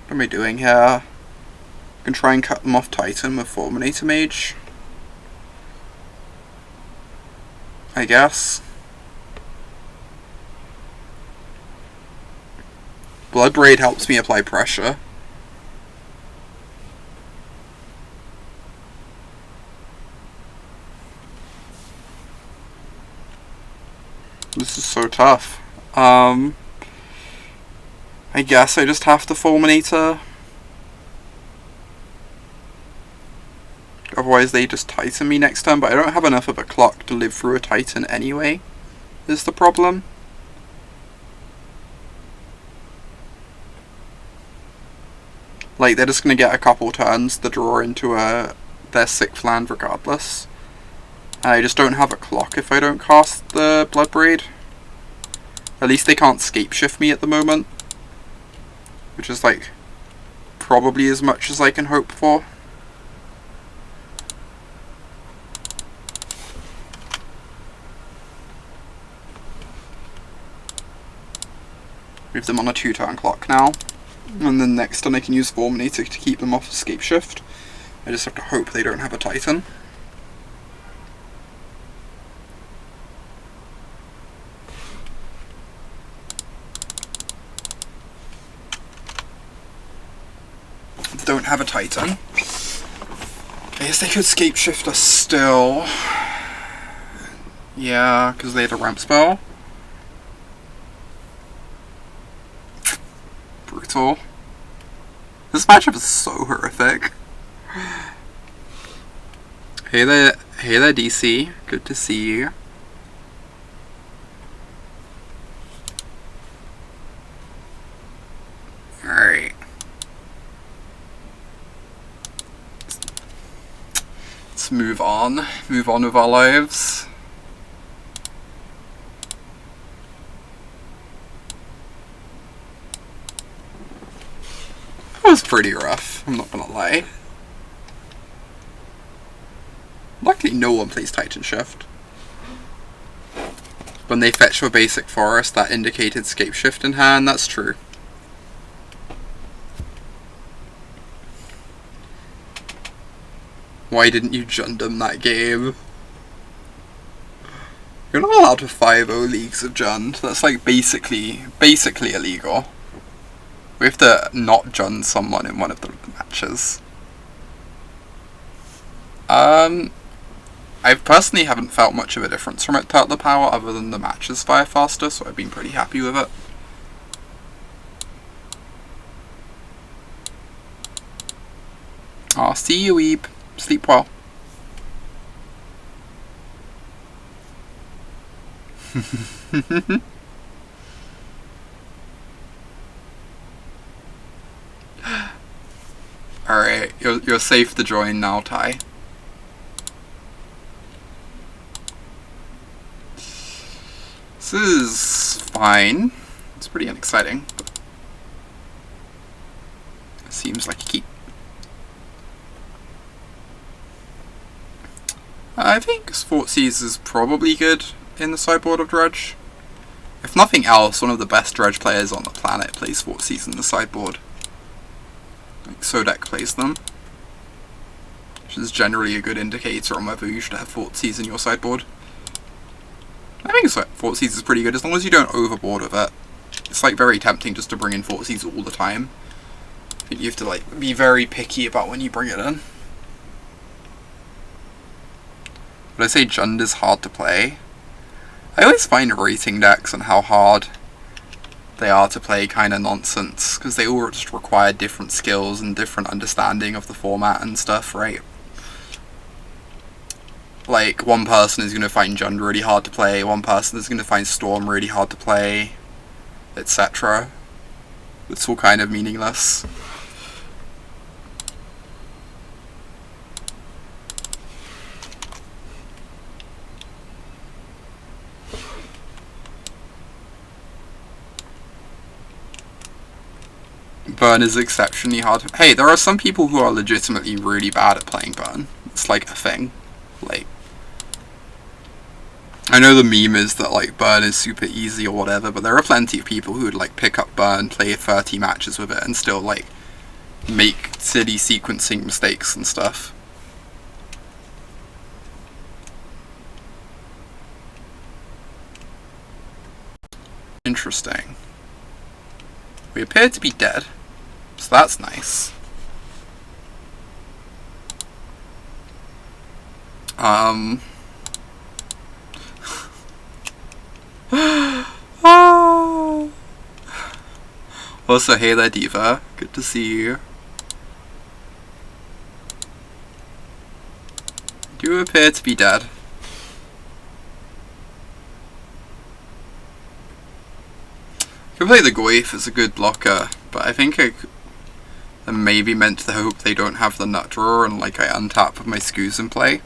S1: What am I doing here? I can try and cut them off Titan with Fulminator Mage, I guess. Bloodbraid helps me apply pressure. This is so tough. I guess I just have to Fulminator. Otherwise they just Titan me next turn, but I don't have enough of a clock to live through a Titan anyway, is the problem. Like, they're just going to get a couple turns to draw into their 6th land regardless. I just don't have a clock if I don't cast the Bloodbraid. At least they can't Scapeshift me at the moment, which is like probably as much as I can hope for. Move them on a 2-turn clock now, and then next turn I can use Fulminator to keep them off of Scapeshift. I just have to hope they don't have a Titan. Don't have a Titan. I guess they could Scapeshift us still. Yeah, because they have a ramp spell. Brutal. This matchup is so horrific. Hey there, DC. Good to see you. Alright. Let's move on. Move on with our lives. That was pretty rough, I'm not gonna lie. Luckily no one plays Titan Shift. When they fetch for basic forest, that indicated Scapeshift in hand, that's true. Why didn't you Jundam that game? You're not allowed to 5-0 leagues of Jund. That's like basically illegal. We have to not Jund someone in one of the matches. I personally haven't felt much of a difference from it to the power other than the matches fire faster, so I've been pretty happy with it. I'll see you, Ouphe. Sleep well. Alright, you're safe to join now, Ty. This is fine. It's pretty unexciting, but it seems like a keep. I think Thoughtseize is probably good in the sideboard of Dredge. If nothing else, one of the best Dredge players on the planet plays Thoughtseize in the sideboard. Like Sodek plays them, which is generally a good indicator on whether you should have Thoughtseize in your sideboard. I think Thoughtseize is pretty good as long as you don't overboard with it. It's like very tempting just to bring in Thoughtseize all the time. I think you have to like be very picky about when you bring it in. Would I say Jund is hard to play? I always find rating decks and how hard they are to play kind of nonsense, because they all just require different skills and different understanding of the format and stuff, right? Like, one person is going to find Jund really hard to play, one person is going to find Storm really hard to play, etc. It's all kind of meaningless. Burn is exceptionally hard. Hey, there are some people who are legitimately really bad at playing Burn. It's like a thing. Like, I know the meme is that like Burn is super easy or whatever, but there are plenty of people who would like pick up Burn, play 30 matches with it, and still like make silly sequencing mistakes and stuff. Interesting. We appear to be dead. So that's nice. Also, hey there, Diva. Good to see you. You appear to be dead. I can play the Goyf as a good blocker, but I think I'm maybe meant to hope they don't have the nut drawer and like I untap with my Skoos in play.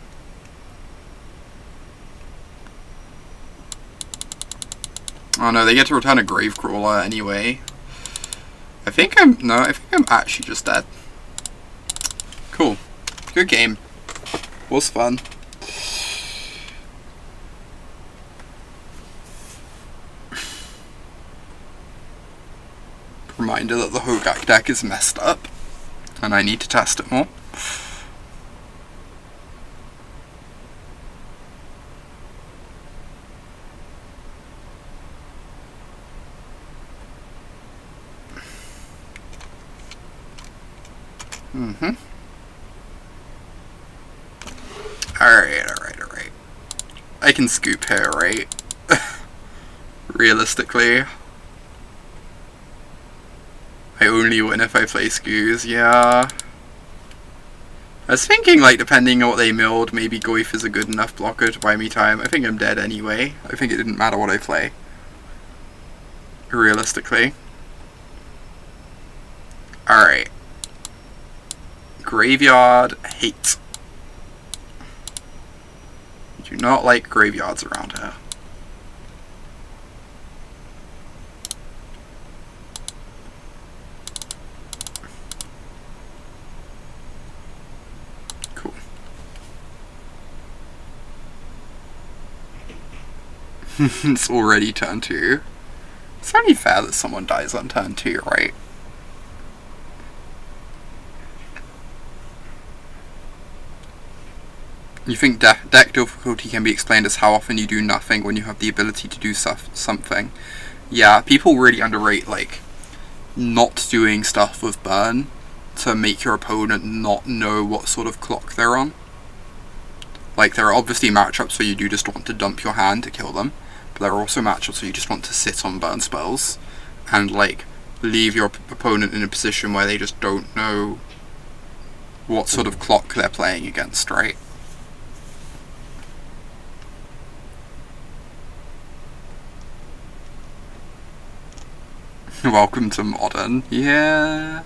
S1: Oh no, they get to return a Gravecrawler anyway. I think I'm actually just dead. Cool. Good game. Was fun. Reminder that the Hogak deck is messed up and I need to test it more. Alright. I can scoop here, right? Realistically. I only win if I play Skoos, yeah. I was thinking, like, depending on what they milled, maybe Goyf is a good enough blocker to buy me time. I think I'm dead anyway. I think it didn't matter what I play. Realistically. Alright. Graveyard hate. Do not like graveyards around here. Cool. It's already turn 2. It's only fair that someone dies on turn 2, right? You think deck difficulty can be explained as how often you do nothing when you have the ability to do something. Yeah, people really underrate, like, not doing stuff with Burn to make your opponent not know what sort of clock they're on. Like, there are obviously matchups where you do just want to dump your hand to kill them, but there are also matchups where you just want to sit on Burn spells and, like, leave your opponent in a position where they just don't know what sort of clock they're playing against, right? Welcome to Modern. Yeah.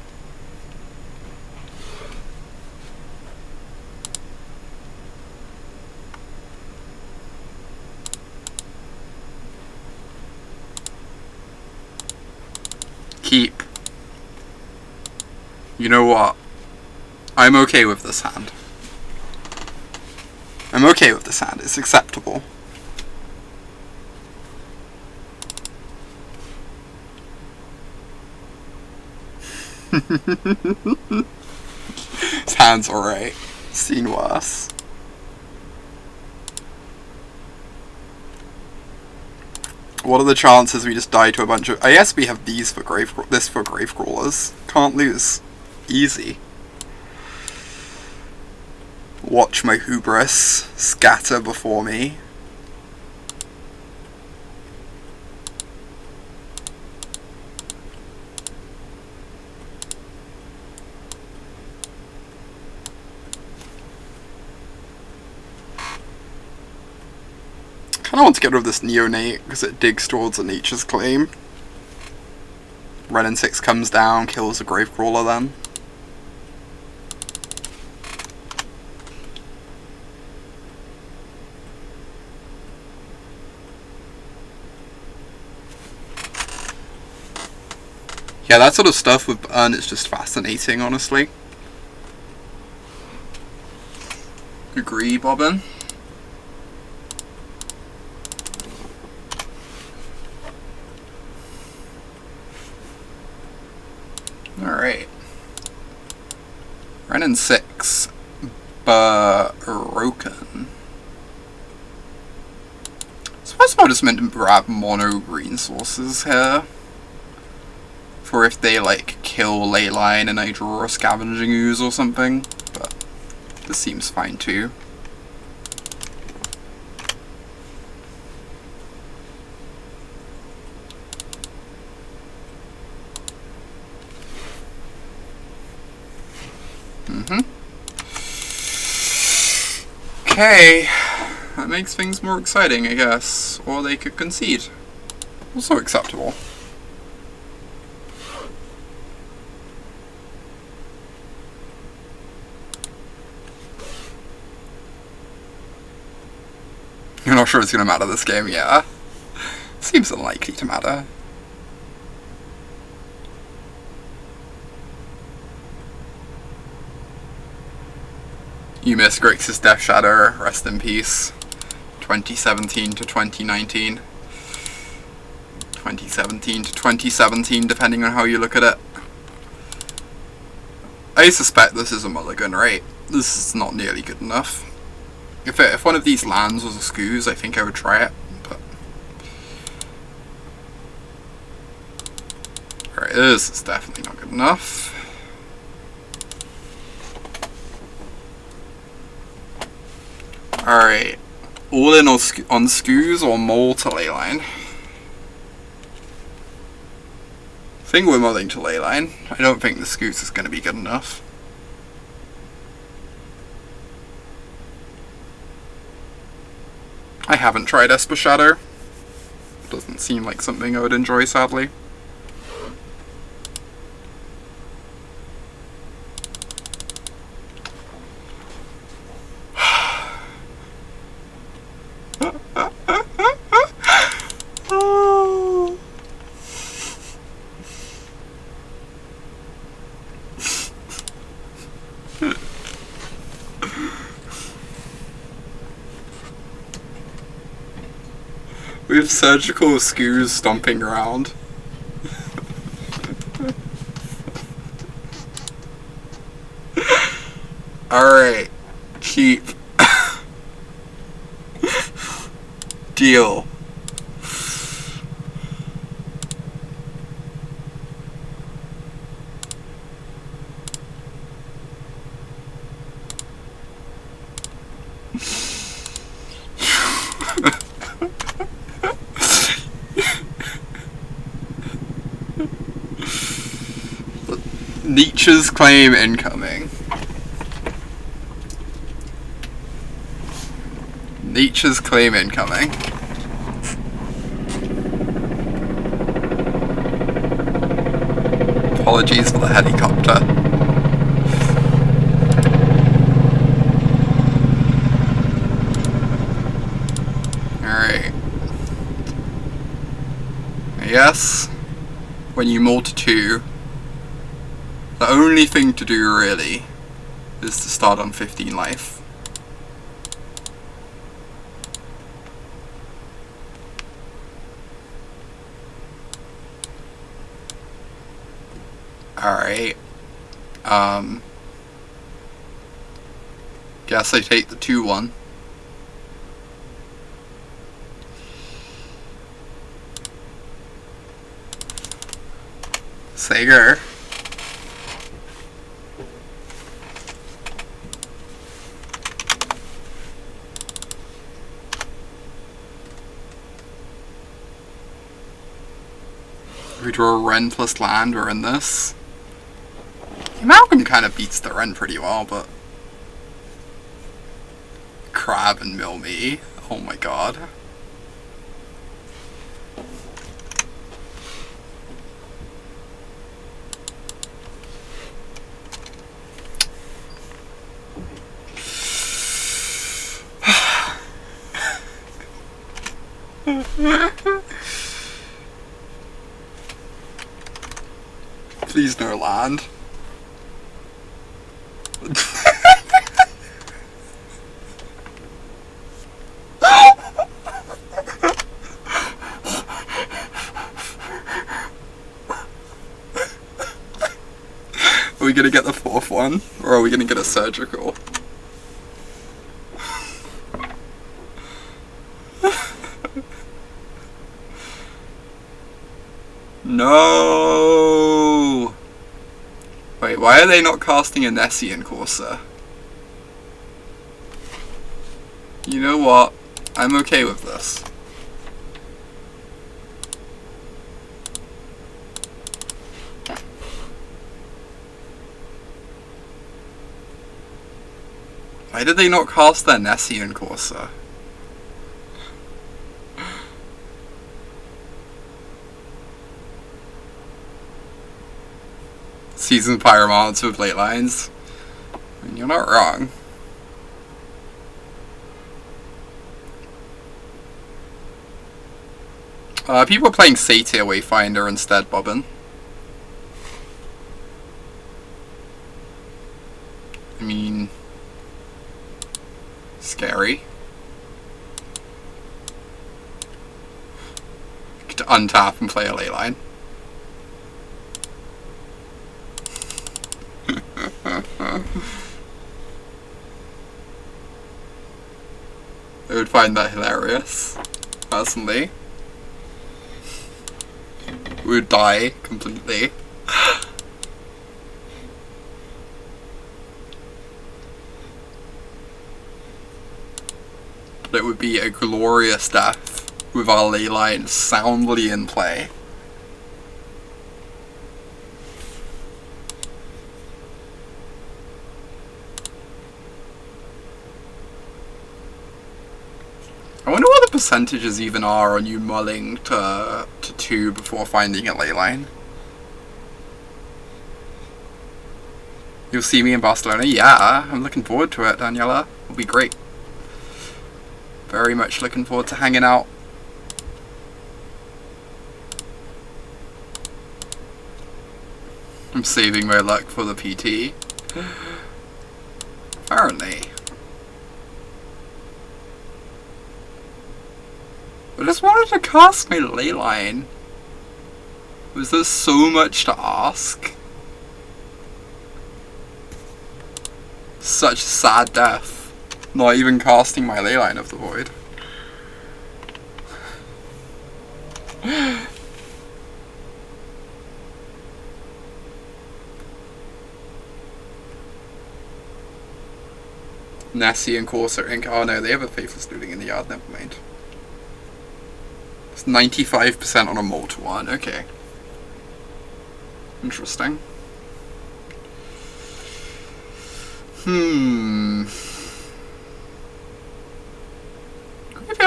S1: Keep. You know what? I'm okay with this hand. I'm okay with this hand. It's acceptable. This hand's alright. Seen worse. What are the chances we just die to a bunch of... I guess we have these for this for grave crawlers. Can't lose. Easy. Watch my hubris scatter before me. I want to get rid of this neonate because it digs towards a nature's claim. Wrenn and Six comes down, kills a gravecrawler then. Yeah, that sort of stuff with Burn is just fascinating, honestly. Agree, Bobbin? Alright. Wrenn and Six. Broken. Suppose I just meant to grab mono green sources here. For if they, like, kill Leyline and I draw a Scavenging Ooze or something. But this seems fine too. Okay, that makes things more exciting, I guess. Or they could concede. Also acceptable. You're not sure it's gonna matter this game, yeah? Seems unlikely to matter. You miss Grixis Death Shadow, rest in peace. 2017 to 2019. 2017 to 2017, depending on how you look at it. I suspect this is a mulligan, right? This is not nearly good enough. If one of these lands was a Scooze, I think I would try it, but... Alright, this is definitely not good enough. Alright, all in on Scooze or more to Leyline? I think we're mulling to Leyline. I don't think the Scooze is going to be good enough. I haven't tried Esper Shadow. Doesn't seem like something I would enjoy, sadly. We have Surgical Scooze Stomping Ground. Alright. Keep. Deal. Nature's Claim incoming. Nature's Claim incoming. Apologies for the helicopter. Alright. Yes, when you mull to 2, the only thing to do really is to start on 15 life. Alright. Guess I take the 2-1. Sager. We draw a Wrenn plus land, we're in this. Amalgam kind of beats the Wrenn pretty well, but... Crab and mill me. Oh my god. Please no land. Are we gonna get the 4th one? Or are we gonna get a surgical? No! Wait, why are they not casting a Nessie in Corsair? You know what? I'm okay with this. Why did they not cast their Nessie in Corsair? Seasoned Pyromancer with Leylines. I mean, you're not wrong. People are playing Satyr Wayfinder instead, Bobbin. I mean... Scary. You could untap and play a Leyline. I would find that hilarious, personally. We would die completely. But it would be a glorious death with our Leyline soundly in play. I wonder what the percentages even are on you mulling to 2 before finding a Leyline. You'll see me in Barcelona? Yeah, I'm looking forward to it, Daniela. It'll be great. Very much looking forward to hanging out. I'm saving my luck for the PT. Apparently. I just wanted to cast my Leyline. Was there so much to ask? Such sad death. Not even casting my Leyline of the Void. Nessie and Corsair Inc. Oh no, they have a Faithless Looting in the yard, never mind. It's 95% on a mull to 1, okay. Interesting.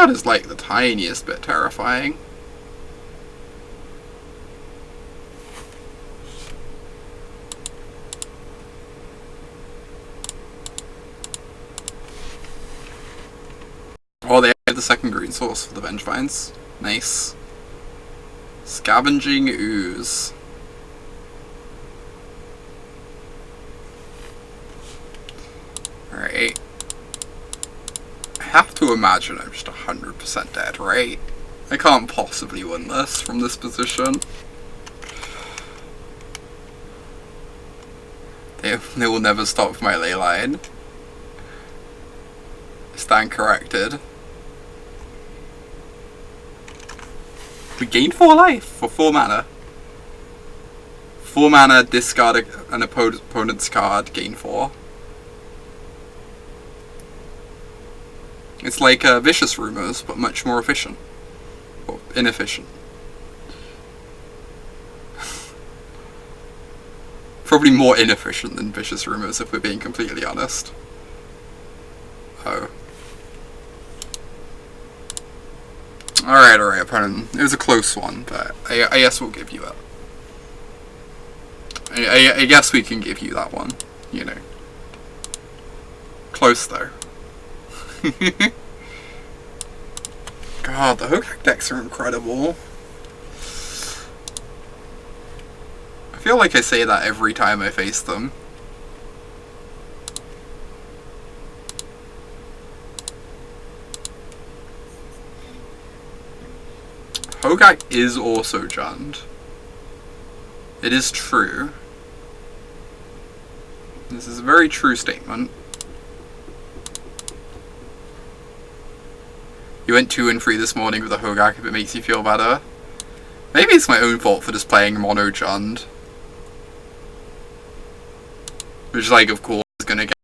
S1: card is like the tiniest bit terrifying. Oh, they have the second green source for the Vengevines. Nice. Scavenging Ooze. Alright. I have to imagine I'm just 100% dead, right? I can't possibly win this from this position. They will never stop my Leyline. Stand corrected. We gain 4 life for 4 mana. 4 mana, discard an opponent's card, gain 4. It's like Vicious Rumors, but much more efficient. Or inefficient. Probably more inefficient than Vicious Rumors, if we're being completely honest. Oh. Alright, opponent. It was a close one, but I guess we'll give you it. I guess we can give you that one, you know. Close, though. God, the Hogak decks are incredible. I feel like I say that every time I face them. Hogak is also Jund. It is true. This is a very true statement. You went 2 and 3 this morning with a Hogak if it makes you feel better. Maybe it's my own fault for just playing mono Jund. Which, like, of course, is gonna get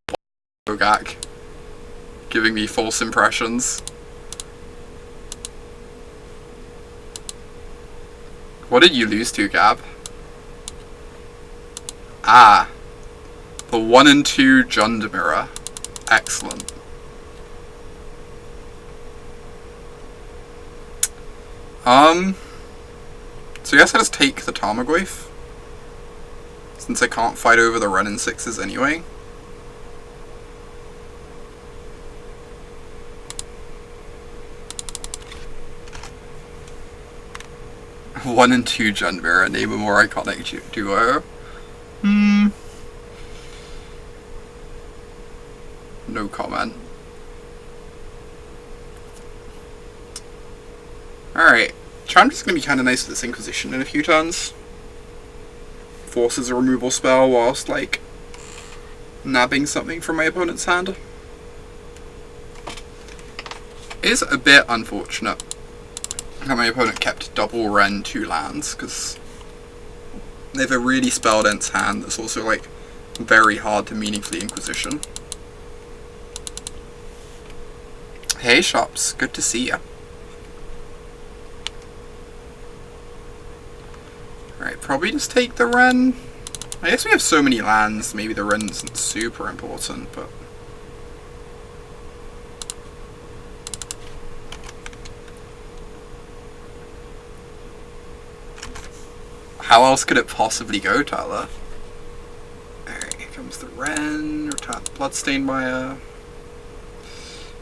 S1: Hogak. Giving me false impressions. What did you lose to, Gab? Ah. The 1 and 2 Jund mirror. Excellent. So I guess I just take the Tarmogoyf. Since I can't fight over the Wrenn and Sixes anyway. One and 2 Jund mirror, name a more iconic duo. No comment. Alright. Chandra's gonna be kinda nice with this Inquisition in a few turns. Forces a removal spell whilst, like, nabbing something from my opponent's hand. It is a bit unfortunate that my opponent kept double Wrenn 2 lands, because they have a really spell-dense hand that's also, like, very hard to meaningfully Inquisition. Hey Shops, good to see ya. Right, probably just take the Wrenn. I guess we have so many lands, maybe the Wrenn isn't super important, but... How else could it possibly go, Tyler? Alright, here comes the Wrenn, return the Bloodstained Mire.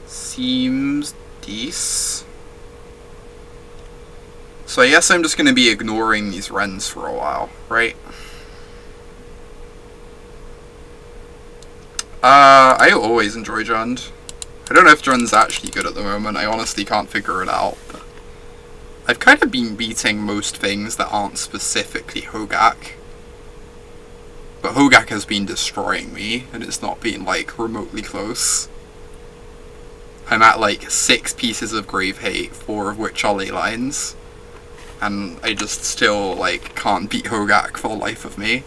S1: Seems decent. So I guess I'm just going to be ignoring these Wrenns for a while, right? I always enjoy Jund. I don't know if Jund's actually good at the moment, I honestly can't figure it out, but I've kind of been beating most things that aren't specifically Hogak. But Hogak has been destroying me, and it's not been, like, remotely close. I'm at, like, 6 pieces of Grave Hate, 4 of which are Leylines. And I just still, like, can't beat Hogak for the life of me.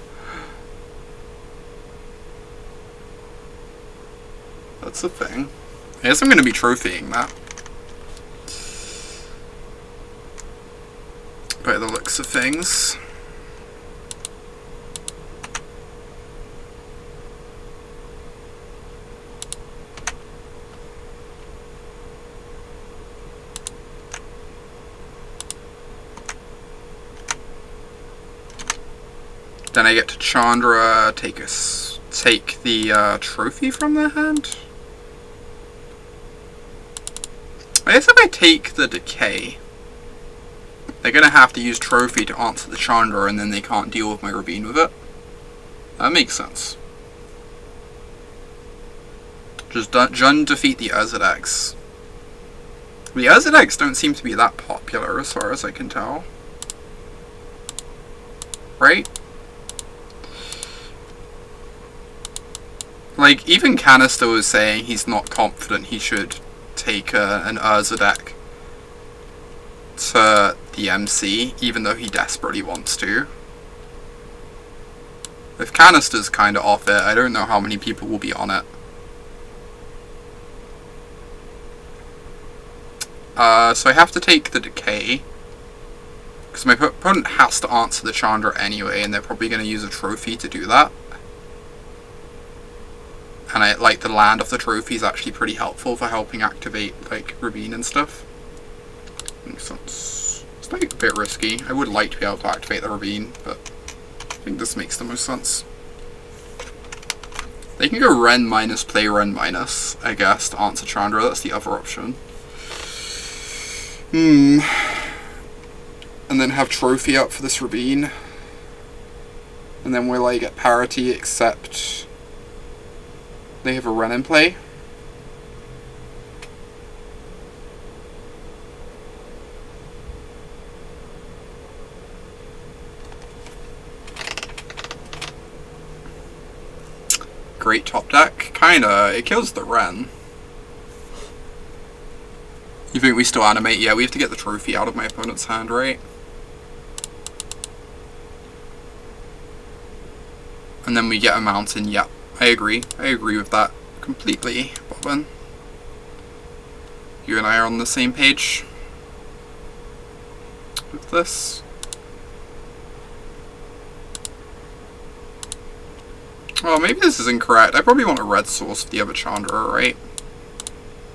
S1: That's the thing. I guess I'm going to be trophying that. By the looks of things. Then I get to Chandra, take the trophy from their hand. I guess if I take the decay, they're gonna have to use trophy to answer the Chandra, and then they can't deal with my Ravine with it. That makes sense. Just Jund defeat the Urzadeks. The Urzadeks don't seem to be that popular as far as I can tell. Right? Like, even Canister was saying he's not confident he should take an Urzadek to the MC, even though he desperately wants to. If Canister's kinda off it, I don't know how many people will be on it. So I have to take the decay, because my opponent has to answer the Chandra anyway, and they're probably going to use a trophy to do that. And I like the land of the trophy is actually pretty helpful for helping activate like Ravine and stuff. Makes sense. It's like a bit risky. I would like to be able to activate the Ravine, but I think this makes the most sense. They can go Wrenn minus, play Wrenn minus, I guess, to answer Chandra. That's the other option. And then have trophy up for this Ravine. And then will I get parity except they have a Wrenn in play? Great top deck. Kinda. It kills the Wrenn. You think we still animate? Yeah, we have to get the trophy out of my opponent's hand, right? And then we get a mountain. Yep, I agree. I agree with that completely, Bobbin. You and I are on the same page with this. Oh, maybe this is incorrect. I probably want a red source for the other Chandra, right?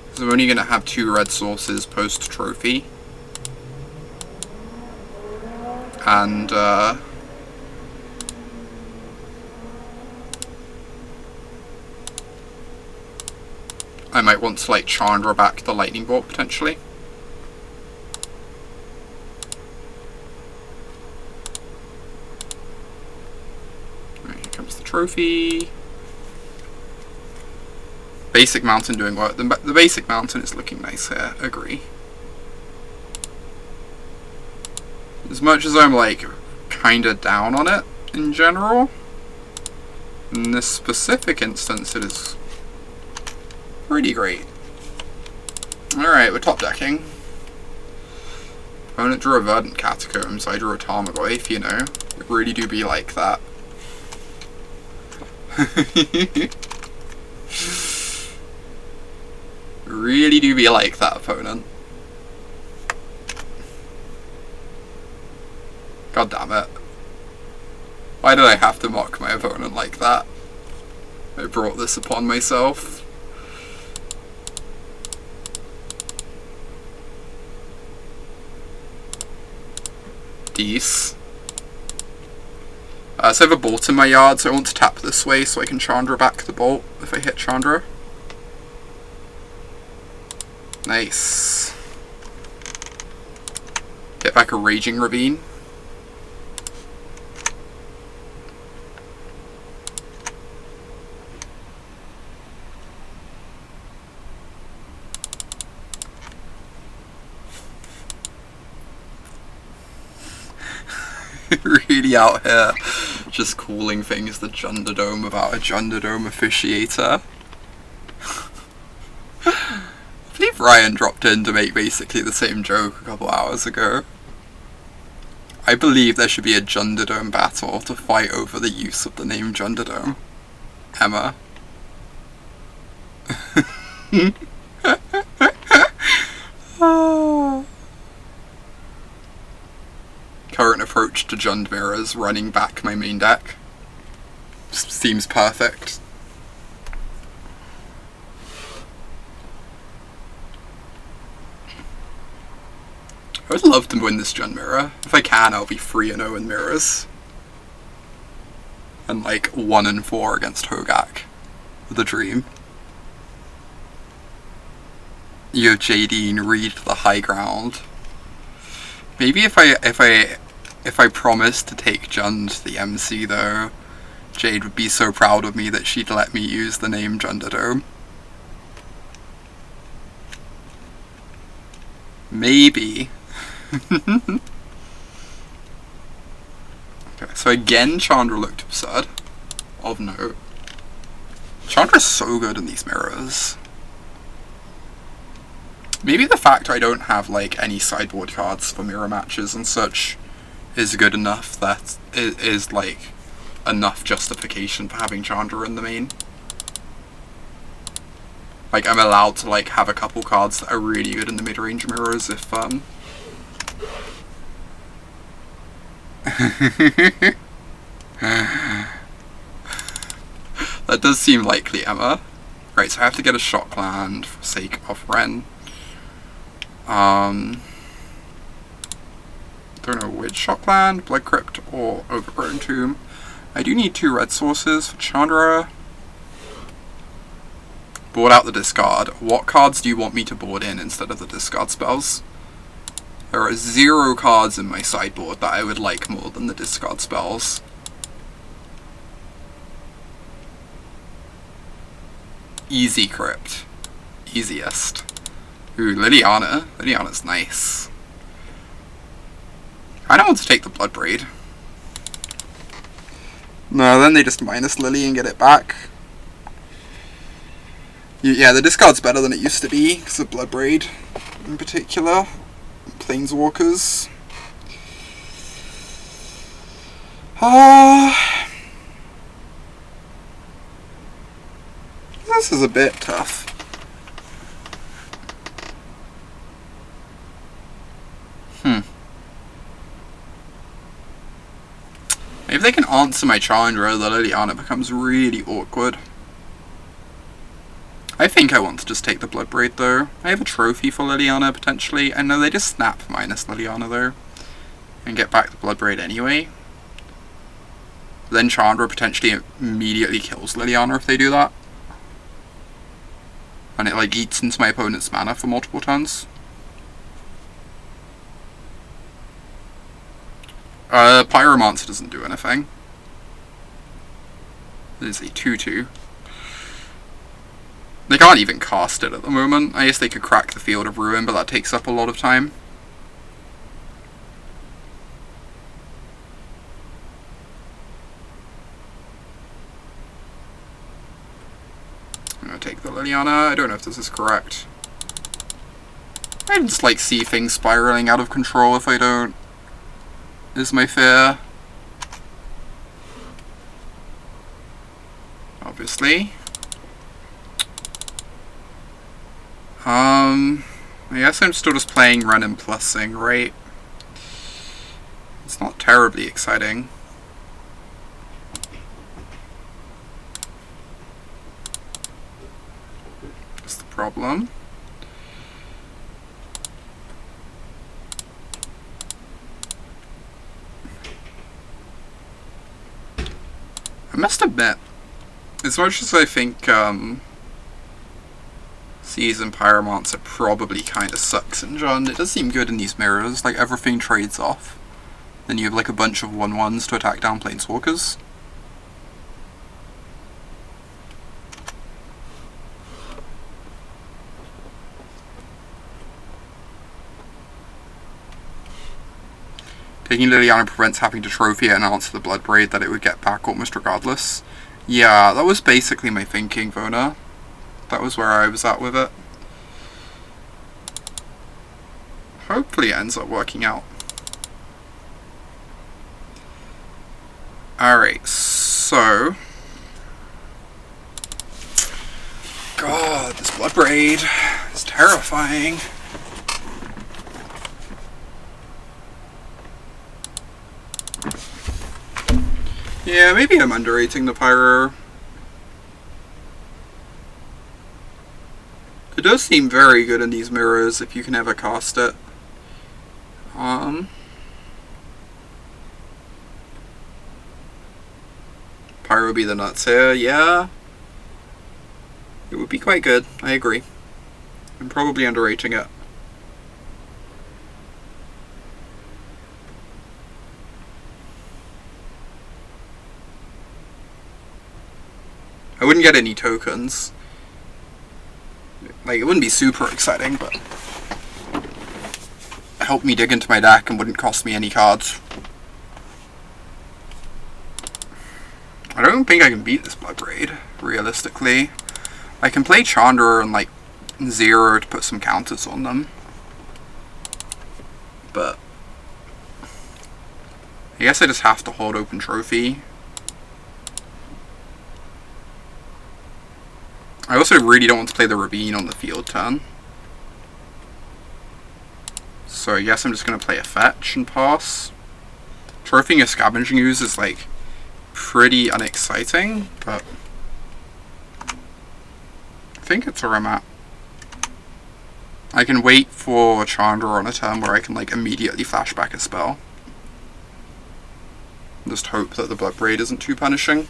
S1: Because I'm only going to have 2 red sources post-trophy. And, I might want to, like, Chandra back the lightning bolt, potentially. Right, here comes the trophy. Basic mountain doing work. The basic mountain is looking nice here, agree. As much as I'm like kinda down on it in general, in this specific instance it is pretty great. Alright, we're top decking. Opponent drew a Verdant Catacombs, I drew a Tarmogoyf, you know. It really do be like that. Really do be like that, opponent. God damn it. Why did I have to mock my opponent like that? I brought this upon myself. Dece. So I have a bolt in my yard, so I want to tap this way so I can Chandra back the bolt if I hit Chandra. Nice. Get back a Raging Ravine. Really out here just calling things the Junderdome without a Junderdome officiator. I believe Ryan dropped in to make basically the same joke a couple hours ago. I believe there should be a Junderdome battle to fight over the use of the name Junderdome. Emma. Current approach to Jund mirrors, running back my main deck. Seems perfect. I would love to win this Jund mirror. If I can, I'll be 3-0 in mirrors. and like 1 and 4 against Hogak with a Dream. You have Jadine read the high ground. Maybe if I promised to take Jund the MC though, Jade would be so proud of me that she'd let me use the name Jundadome. Maybe. Okay, so again Chandra looked absurd. Of note. Chandra's so good in these mirrors. Maybe the fact I don't have like any sideboard cards for mirror matches and such is good enough that it is like enough justification for having Chandra in the main. Like I'm allowed to like have a couple cards that are really good in the mid-range mirrors if that does seem likely, Emma. Right, so I have to get a shock land for the sake of Wrenn. Don't know which shock land, Blood Crypt or Overgrown Tomb. I do need 2 red sources for Chandra. Board out the discard. What cards do you want me to board in instead of the discard spells? There are 0 cards in my sideboard that I would like more than the discard spells. Easy Crypt. Easiest. Ooh, Liliana. Liliana's nice. I don't want to take the Bloodbraid. No, then they just minus Lily and get it back. Yeah, the discard's better than it used to be, because of Bloodbraid in particular. Planeswalkers. This is a bit tough. If they can answer my Chandra, the Liliana becomes really awkward. I think I want to just take the Bloodbraid though. I have a trophy for Liliana potentially. I know they just snap minus Liliana though. And get back the Bloodbraid anyway. Then Chandra potentially immediately kills Liliana if they do that. And it like eats into my opponent's mana for multiple turns. Pyromancer doesn't do anything. It is a 2/2. They can't even cast it at the moment. I guess they could crack the Field of Ruin, but that takes up a lot of time. I'm gonna take the Liliana. I don't know if this is correct. I just like see things spiraling out of control if I don't. Is my fear. Obviously. I guess I'm still just playing Wrenn and Plussing, right? It's not terribly exciting. That's the problem. I must admit, as much as I think Seize and Pyromancer probably kinda sucks in Jund, it does seem good in these mirrors, like everything trades off. Then you have like a bunch of 1/1s to attack down Planeswalkers. Taking Liliana prevents having to trophy it and answer the Bloodbraid that it would get back almost regardless. Yeah, that was basically my thinking, Vona. That was where I was at with it. Hopefully it ends up working out. Alright, so... God, this Bloodbraid is terrifying. Yeah, maybe I'm underrating the Pyro. It does seem very good in these mirrors if you can ever cast it. Pyro would be the nuts here, yeah. It would be quite good, I agree. I'm probably underrating it. I wouldn't get any tokens. Like, it wouldn't be super exciting, but it helped me dig into my deck and wouldn't cost me any cards. I don't think I can beat this Bloodbraid, realistically. I can play Chandra and, like, 0 to put some counters on them. But I guess I just have to hold open trophy. I also really don't want to play the Ravine on the field turn. So I guess I'm just going to play a fetch and pass. Trophying a Scavenging Ooze is, like, pretty unexciting, but I think it's where I'm at. I can wait for Chandra on a turn where I can, like, immediately flashback a spell. Just hope that the Bloodbraid isn't too punishing.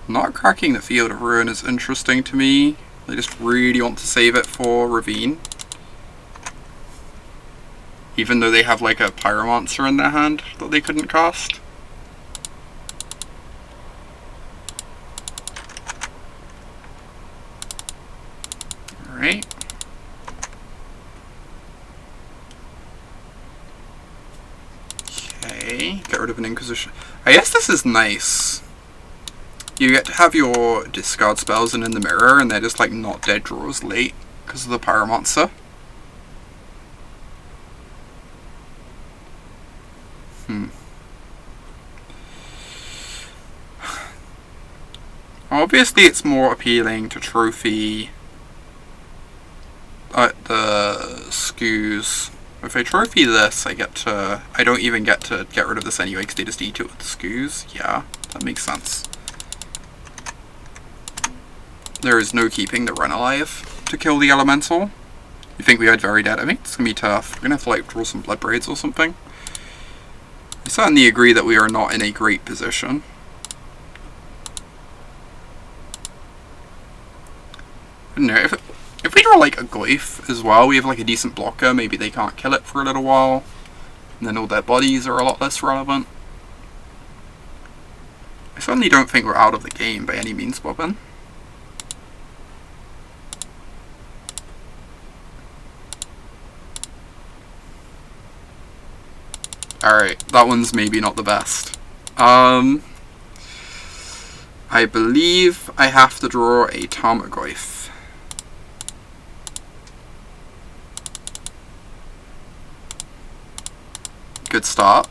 S1: Not cracking the Field of Ruin is interesting to me. I just really want to save it for Ravine. Even though they have like a Pyromancer in their hand that they couldn't cast. Alright. Okay, get rid of an Inquisition. I guess this is nice. You get to have your discard spells in the mirror and they're just like not dead draws late because of the Pyromancer. Obviously it's more appealing to trophy the Scoos. If I trophy this, I don't even get to get rid of this anyway because they just eat it with the Scoos. Yeah, that makes sense. There is no keeping the Wrenn alive to kill the Elemental. You think we had very dead? I think it's going to be tough. We're going to have to like draw some Bloodbraids or something. I certainly agree that we are not in a great position. I don't know, if we draw like a Goyf as well, we have like a decent blocker, maybe they can't kill it for a little while. And then all their bodies are a lot less relevant. I certainly don't think we're out of the game by any means, Bobbin. Alright, that one's maybe not the best. I believe I have to draw a Tarmogoyf. Good start.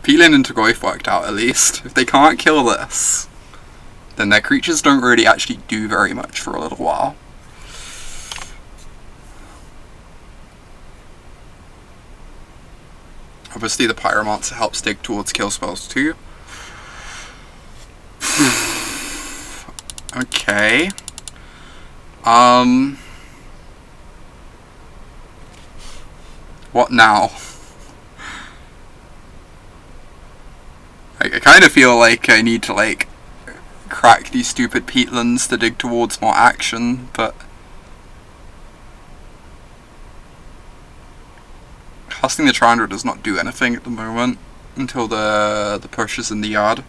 S1: Peatland into Goyf worked out at least. If they can't kill this, then their creatures don't really actually do very much for a little while. Obviously the Pyromancer helps dig towards kill spells too. Okay. What now? I kind of feel like I need to like crack these stupid peatlands to dig towards more action, but casting the Chandra does not do anything at the moment until the push is in the yard.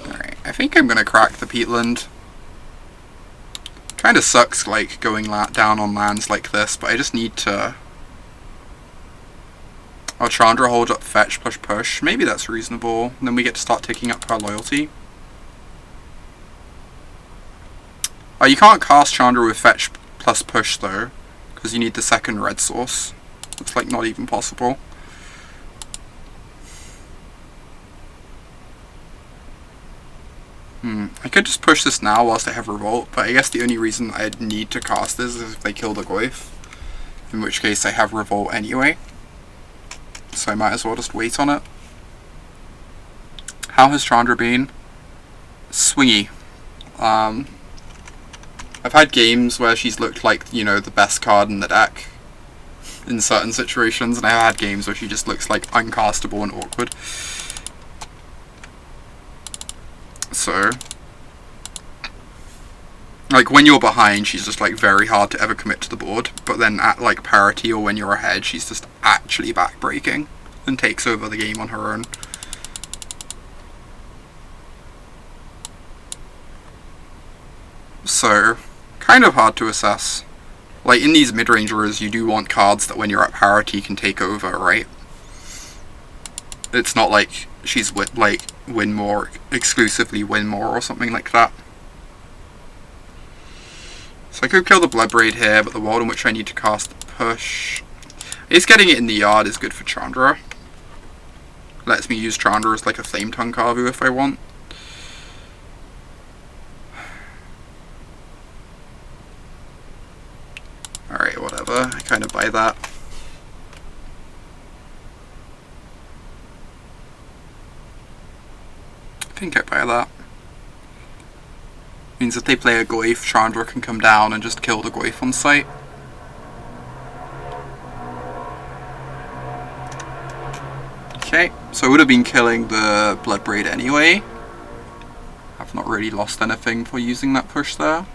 S1: Alright, I think I'm gonna crack the peatland. Kinda sucks like going down on lands like this, but I just need to... Oh, Chandra hold up fetch plus push. Maybe that's reasonable. And then we get to start ticking up our loyalty. Oh, you can't cast Chandra with fetch plus push though, because you need the second red source. It's like not even possible. I could just push this now whilst I have Revolt, but I guess the only reason I'd need to cast this is if they kill the Goyf, in which case I have Revolt anyway, so I might as well just wait on it. How has Chandra been? Swingy. I've had games where she's looked like, you know, the best card in the deck in certain situations, and I've had games where she just looks like uncastable and awkward. So, like, when you're behind, she's just, like, very hard to ever commit to the board, but then at, like, parity or when you're ahead, she's just actually backbreaking and takes over the game on her own. So, kind of hard to assess. Like, in these mid-rangers, you do want cards that when you're at parity can take over, right? It's not like she's win more, exclusively win more or something like that. So I could kill the Bloodbraid here, but the world in which I need to cast the push... I guess getting it in the yard is good for Chandra. Lets me use Chandra as like a Flame Tongue Kavu if I want. Alright, whatever. I kind of buy that. I think I buy that. Means if they play a Goyf, Chandra can come down and just kill the Goyf on sight. Okay, so I would have been killing the Bloodbraid anyway. I've not really lost anything for using that push there.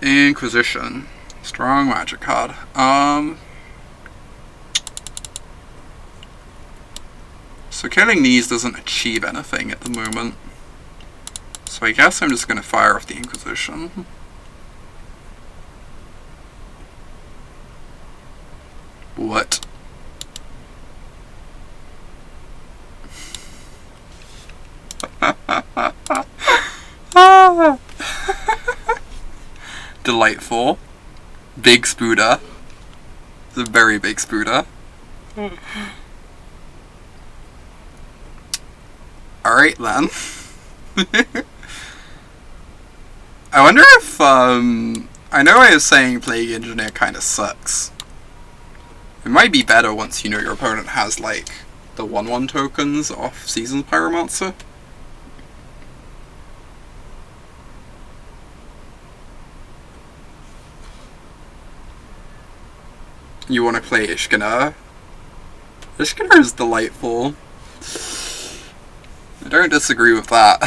S1: Inquisition. Strong magic card. So killing these doesn't achieve anything at the moment. So I guess I'm just going to fire off the Inquisition. What? Delightful. Big Spooder. It's a very big Spooder. Alright then. I wonder if, I know I was saying Plague Engineer kinda sucks. It might be better once you know your opponent has, like, the 1/1 tokens off Seasoned Pyromancer. You want to play Ishgana? Ishgana is delightful. I don't disagree with that.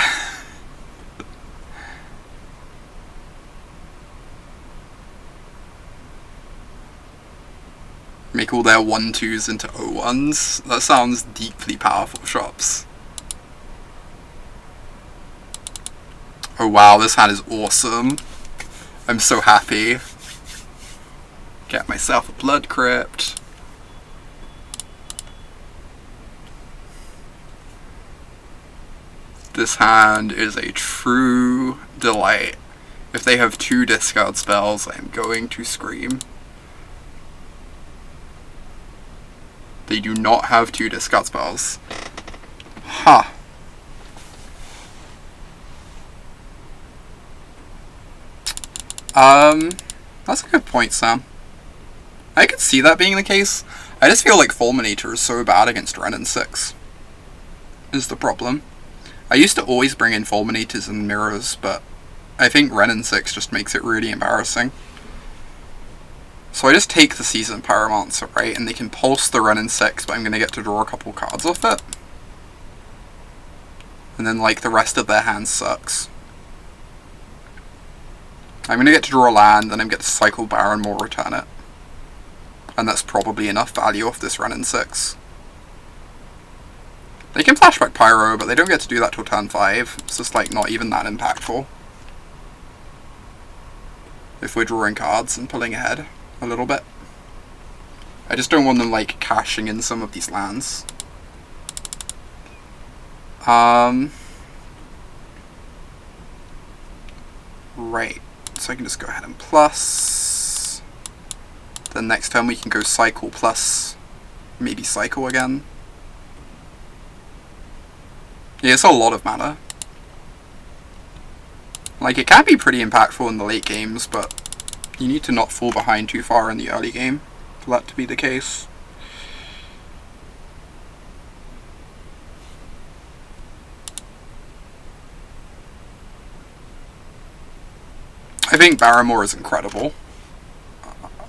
S1: Make all their 1/2s into 0/1s. That sounds deeply powerful, shops. Oh wow, this hand is awesome. I'm so happy. Get myself a Blood Crypt. This hand is a true delight. If they have 2 discard spells, I'm going to scream. They do not have 2 discard spells. Ha! That's a good point, Sam. I could see that being the case. I just feel like Fulminator is so bad against Wrenn and Six. Is the problem. I used to always bring in Fulminators and Mirrors, but I think Wrenn and Six just makes it really embarrassing. So I just take the Seasoned Pyromancer, right, and they can pulse the Wrenn and Six, but I'm going to get to draw a couple cards off it. And then, like, the rest of their hand sucks. I'm going to get to draw a land, and I'm going to get to cycle Barren Moor, return it. And that's probably enough value off this Wrenn and Six. They can flashback Pyro, but they don't get to do that till turn 5. It's just, like, not even that impactful. If we're drawing cards and pulling ahead a little bit. I just don't want them, like, cashing in some of these lands. Right. So I can just go ahead and plus. Then next turn we can go cycle plus, maybe cycle again. Yeah, it's a lot of mana. Like, it can be pretty impactful in the late games, but you need to not fall behind too far in the early game for that to be the case. I think Barren Moor is incredible.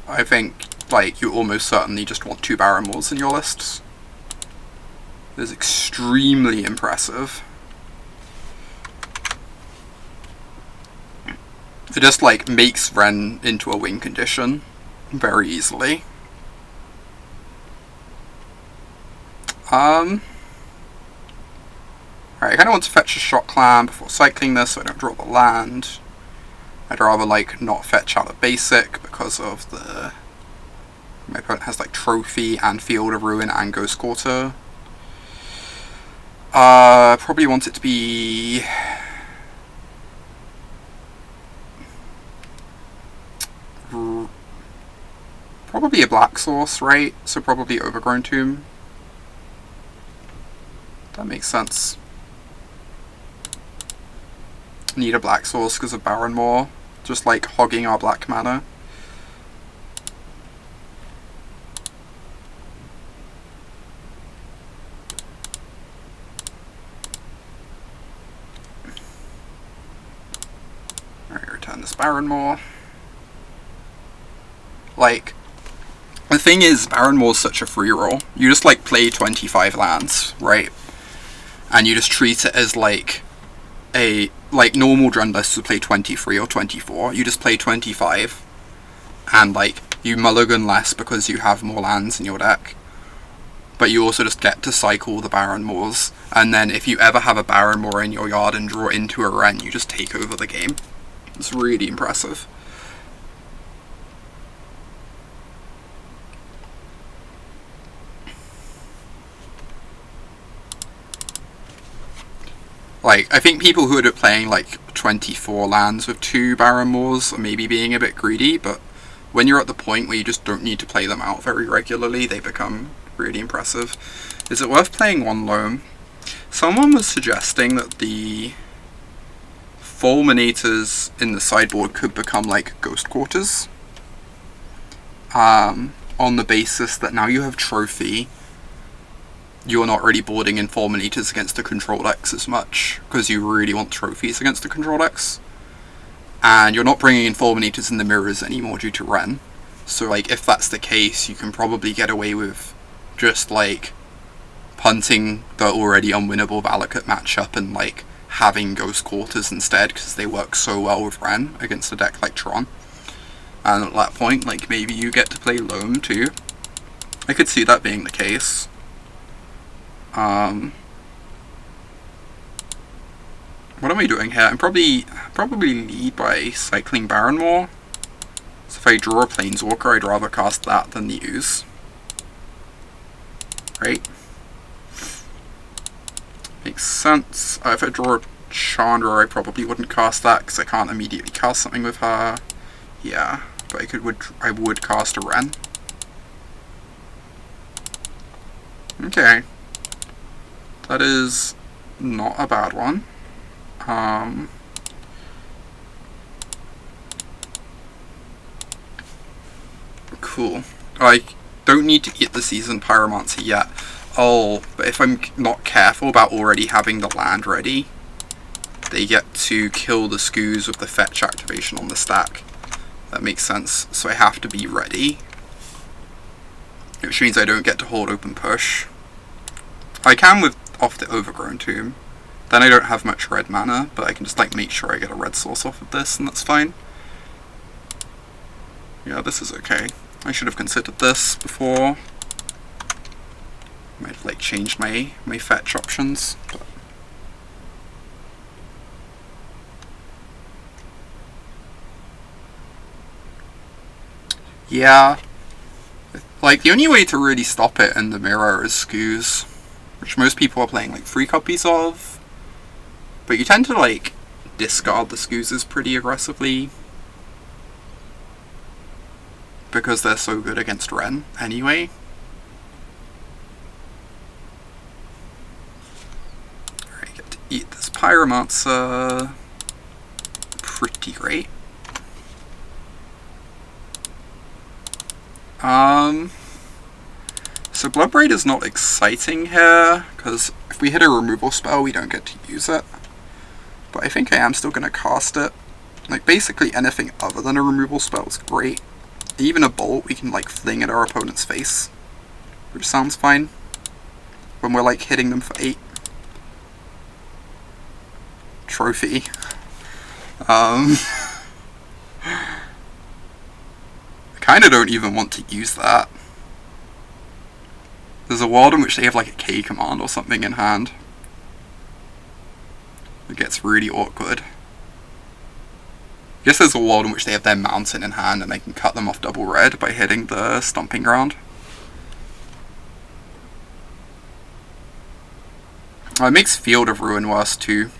S1: I think, like, you almost certainly just want 2 Barren Moors in your lists. It's extremely impressive. It just, like, makes Wrenn into a win condition very easily. Alright, I kind of want to fetch a Shot Clan before cycling this so I don't draw the land. I'd rather, like, not fetch out a basic because of the... My opponent has, like, Trophy and Field of Ruin and Ghost Quarter. Probably want it to be... Probably a black source, right? So probably Overgrown Tomb. That makes sense. Need a black source because of Barren Moor. Just like hogging our black mana. Alright, return this Barren Moor. Like, the thing is, Barren Moor's such a free roll. You just like play 25 lands, right? And you just treat it as like a, like normal Drend lists would play 23 or 24. You just play 25. And like, you mulligan less because you have more lands in your deck. But you also just get to cycle the Barren Moors. And then if you ever have a Barren Moor in your yard and draw into a Wrenn, you just take over the game. It's really impressive. Like, I think people who are playing like 24 lands with 2 Barren Moors are maybe being a bit greedy, but when you're at the point where you just don't need to play them out very regularly, they become really impressive. Is it worth playing 1 Loam? Someone was suggesting that the Fulminators in the sideboard could become like Ghost Quarters. On the basis that now you have Trophy, you're not really boarding in Fulminators against the control decks as much, because you really want trophies against the control decks. And you're not bringing in Fulminators in the mirrors anymore due to Wrenn. So like, if that's the case, you can probably get away with just like punting the already unwinnable Valakut matchup and like having Ghost Quarters instead, because they work so well with Wrenn against a deck like Tron. And at that point, like, maybe you get to play Loam too. I could see that being the case. What am I doing here? I'm probably lead by cycling Barren Moor. So if I draw a Planeswalker, I'd rather cast that than the Ooze. Right? Makes sense. If I draw a Chandra, I probably wouldn't cast that because I can't immediately cast something with her. Yeah, but I would cast a Wrenn. Okay. That is not a bad one. Cool. I don't need to get the Seasoned Pyromancer yet. Oh, but if I'm not careful about already having the land ready, they get to kill the Skoos with the fetch activation on the stack. That makes sense. So I have to be ready. Which means I don't get to hold open push. I can with off the Overgrown Tomb. Then I don't have much red mana, but I can just like make sure I get a red source off of this, and that's fine. Yeah, this is okay. I should have considered this before. Might have like changed my fetch options. But yeah. Like, the only way to really stop it in the mirror is Skoos, which most people are playing like 3 copies of. But you tend to like discard the Skooses pretty aggressively because they're so good against Wrenn anyway. Alright, get to eat this Pyromancer. Pretty great. So Bloodbraid is not exciting here, because if we hit a removal spell, we don't get to use it. But I think I am still going to cast it. Like, basically anything other than a removal spell is great. Even a bolt we can, like, fling at our opponent's face, which sounds fine when we're, like, hitting them for 8. Trophy. I kinda don't even want to use that. There's a world in which they have like a K command or something in hand. It gets really awkward. I guess there's a world in which they have their mountain in hand and they can cut them off double red by hitting the Stomping Ground. Oh, it makes Field of Ruin worse too.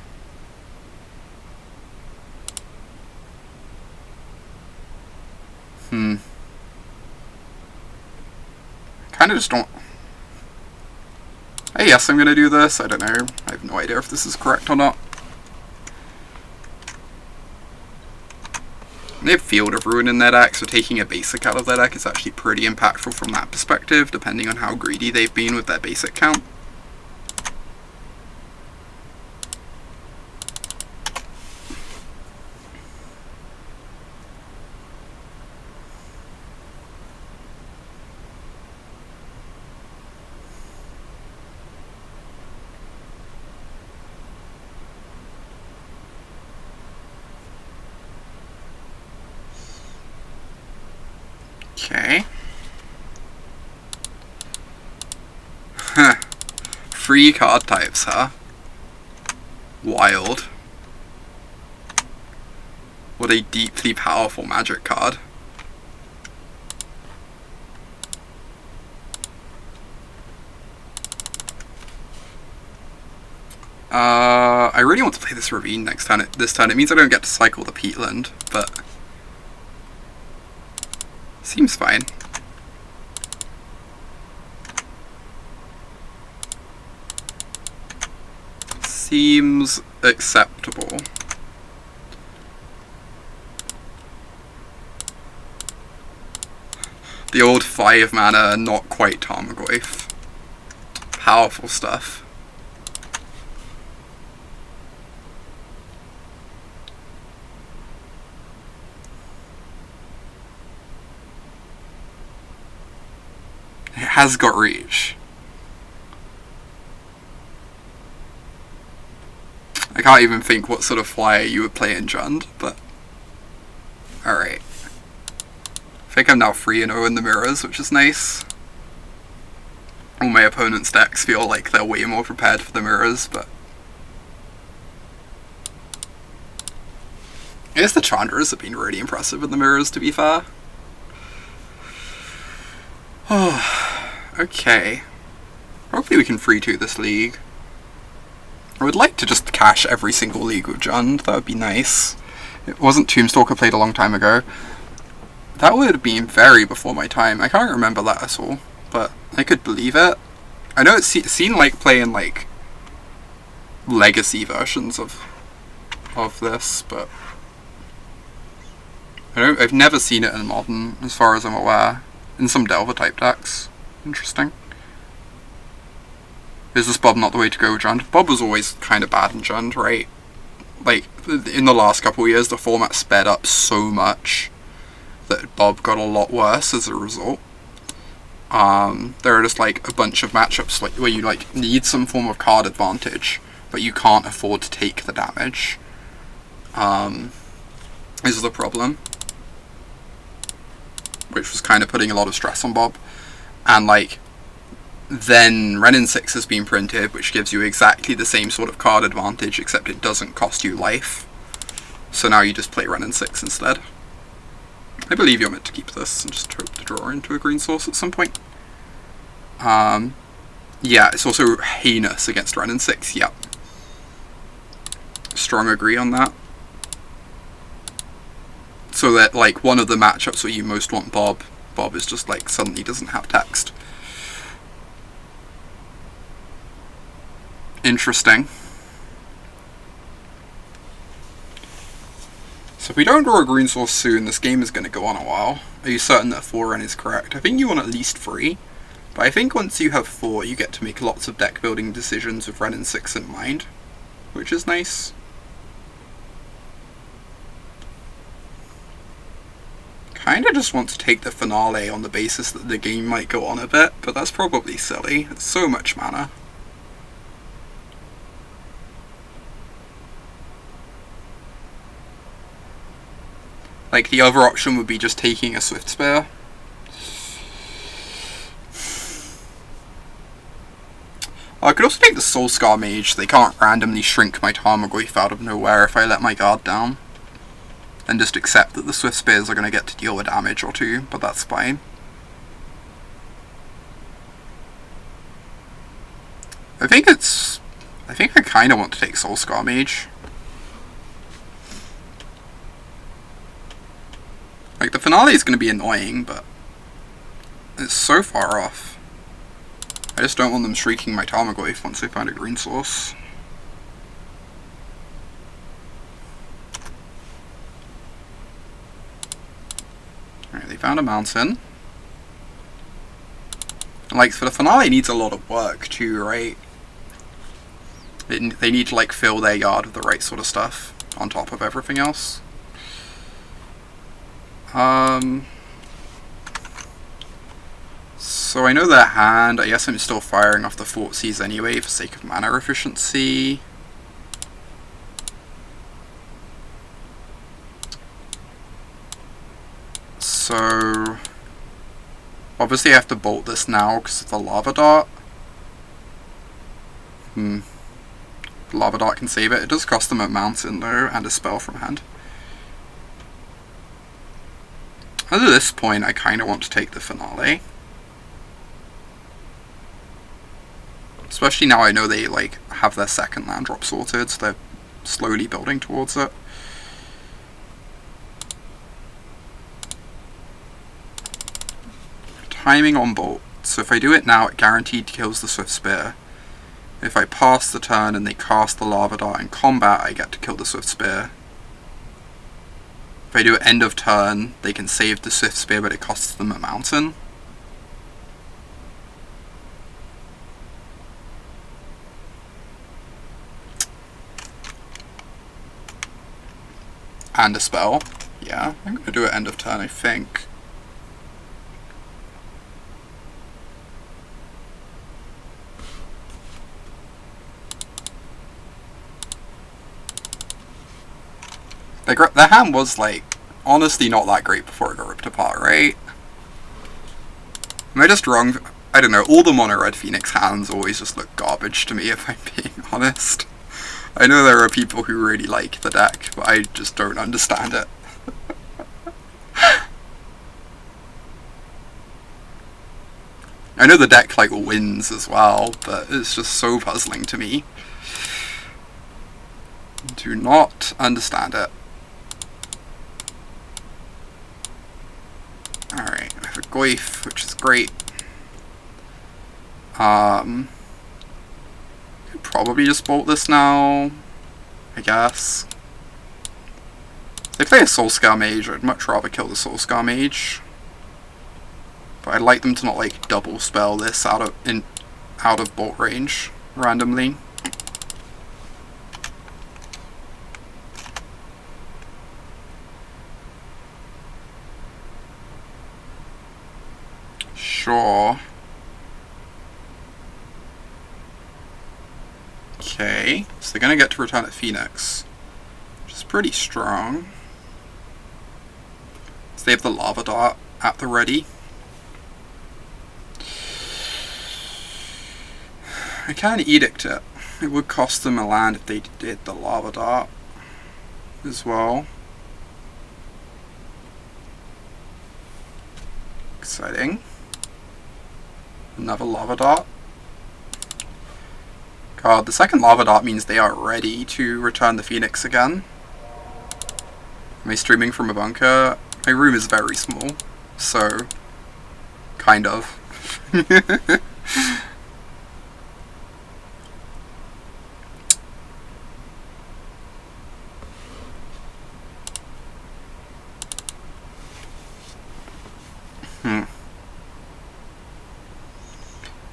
S1: Kinda just don't... Hey, yes, I'm gonna do this. I don't know. I have no idea if this is correct or not. They have Field of Ruin in their deck, so taking a basic out of their deck is actually pretty impactful from that perspective, depending on how greedy they've been with their basic count. Okay. Huh. 3 card types, huh? Wild. What a deeply powerful magic card. I really want to play this Ravine next turn. This turn. It means I don't get to cycle the Peatland, but... seems fine. Seems acceptable. The old 5 mana, not quite Tarmogoyf. Powerful stuff. It has got reach. I can't even think what sort of flyer you would play in Jund, but... alright. I think I'm now 3-0 in the mirrors, which is nice. All my opponent's decks feel like they're way more prepared for the mirrors, but... I guess the Chandras have been really impressive in the mirrors, to be fair. Oh, okay. Hopefully we can 3-2 this league. I would like to just cash every single league with Jund, that would be nice. It wasn't Tombstalker played a long time ago. That would have been very before my time. I can't remember that at all, but I could believe it. I know it seemed like playing like legacy versions of this, but I've never seen it in modern, as far as I'm aware. In some Delver type decks. Interesting. Is this Bob not the way to go with Jund? Bob was always kind of bad in Jund, right? Like, in the last couple of years, the format sped up so much that Bob got a lot worse as a result. There are just like a bunch of matchups like where you like need some form of card advantage, but you can't afford to take the damage. Is the problem. Which was kind of putting a lot of stress on Bob. And like, then Wrenn and Six has been printed, which gives you exactly the same sort of card advantage, except it doesn't cost you life. So now you just play Wrenn and Six instead. I believe you're meant to keep this and just hope to draw into a green source at some point. Yeah, it's also heinous against Wrenn and Six, yep. Strong agree on that. So that, like, one of the matchups where you most want Bob Bob is just like suddenly doesn't have text. Interesting. So if we don't draw a green source soon, this game is going to go on a while. Are you certain that 4 Wrenn is correct? I think you want at least 3. But I think once you have 4, you get to make lots of deck building decisions with Wrenn and 6 in mind, which is nice. Kinda just want to take the finale on the basis that the game might go on a bit, but that's probably silly. It's so much mana. Like, the other option would be just taking a Swift Spear. I could also take the Soulscar Mage, so they can't randomly shrink my Tarmogoyf out of nowhere if I let my guard down. And just accept that the Swift Spears are going to get to deal a damage or 2, but that's fine. I think I kind of want to take Soulscar Mage. Like, the finale is going to be annoying, but it's so far off. I just don't want them shrieking my Tarmogoyf once they find a green source. Alright, they found a mountain. And, like, for the finale it needs a lot of work too, right? They need to, like, fill their yard with the right sort of stuff on top of everything else. So I know their hand. I guess I'm still firing off the Thoughtseize anyway for sake of mana efficiency. So obviously I have to bolt this now because of the Lava Dart. The Lava Dart can save it. It does cost them a mountain though, and a spell from hand. At this point, I kind of want to take the finale. Especially now I know they like have their second land drop sorted, so they're slowly building towards it. Timing on bolt. So if I do it now, it guaranteed kills the Swift Spear. If I pass the turn and they cast the Lava Dart in combat, I get to kill the Swift Spear. If I do it end of turn, they can save the Swift Spear, but it costs them a mountain. And a spell. Yeah, I'm going to do it end of turn, I think. The hand was, like, honestly not that great before it got ripped apart, right? Am I just wrong? I don't know, all the mono red Phoenix hands always just look garbage to me, if I'm being honest. I know there are people who really like the deck, but I just don't understand it. I know the deck, like, wins as well, but it's just so puzzling to me. Do not understand it. Alright, I have a Goyf, which is great. Could probably just bolt this now, I guess. If they play a Soulscar Mage, I'd much rather kill the Soulscar Mage. But I'd like them to not, like, double spell this out of bolt range randomly. Sure. Okay, so they're gonna get to return at Phoenix, which is pretty strong. So they have the Lava Dart at the ready. I can Edict it. It would cost them a land if they did the Lava Dart as well. Exciting. Another Lava Dart. God, the second Lava Dart means they are ready to return the Phoenix again. Am I streaming from a bunker? My room is very small, so Kind of.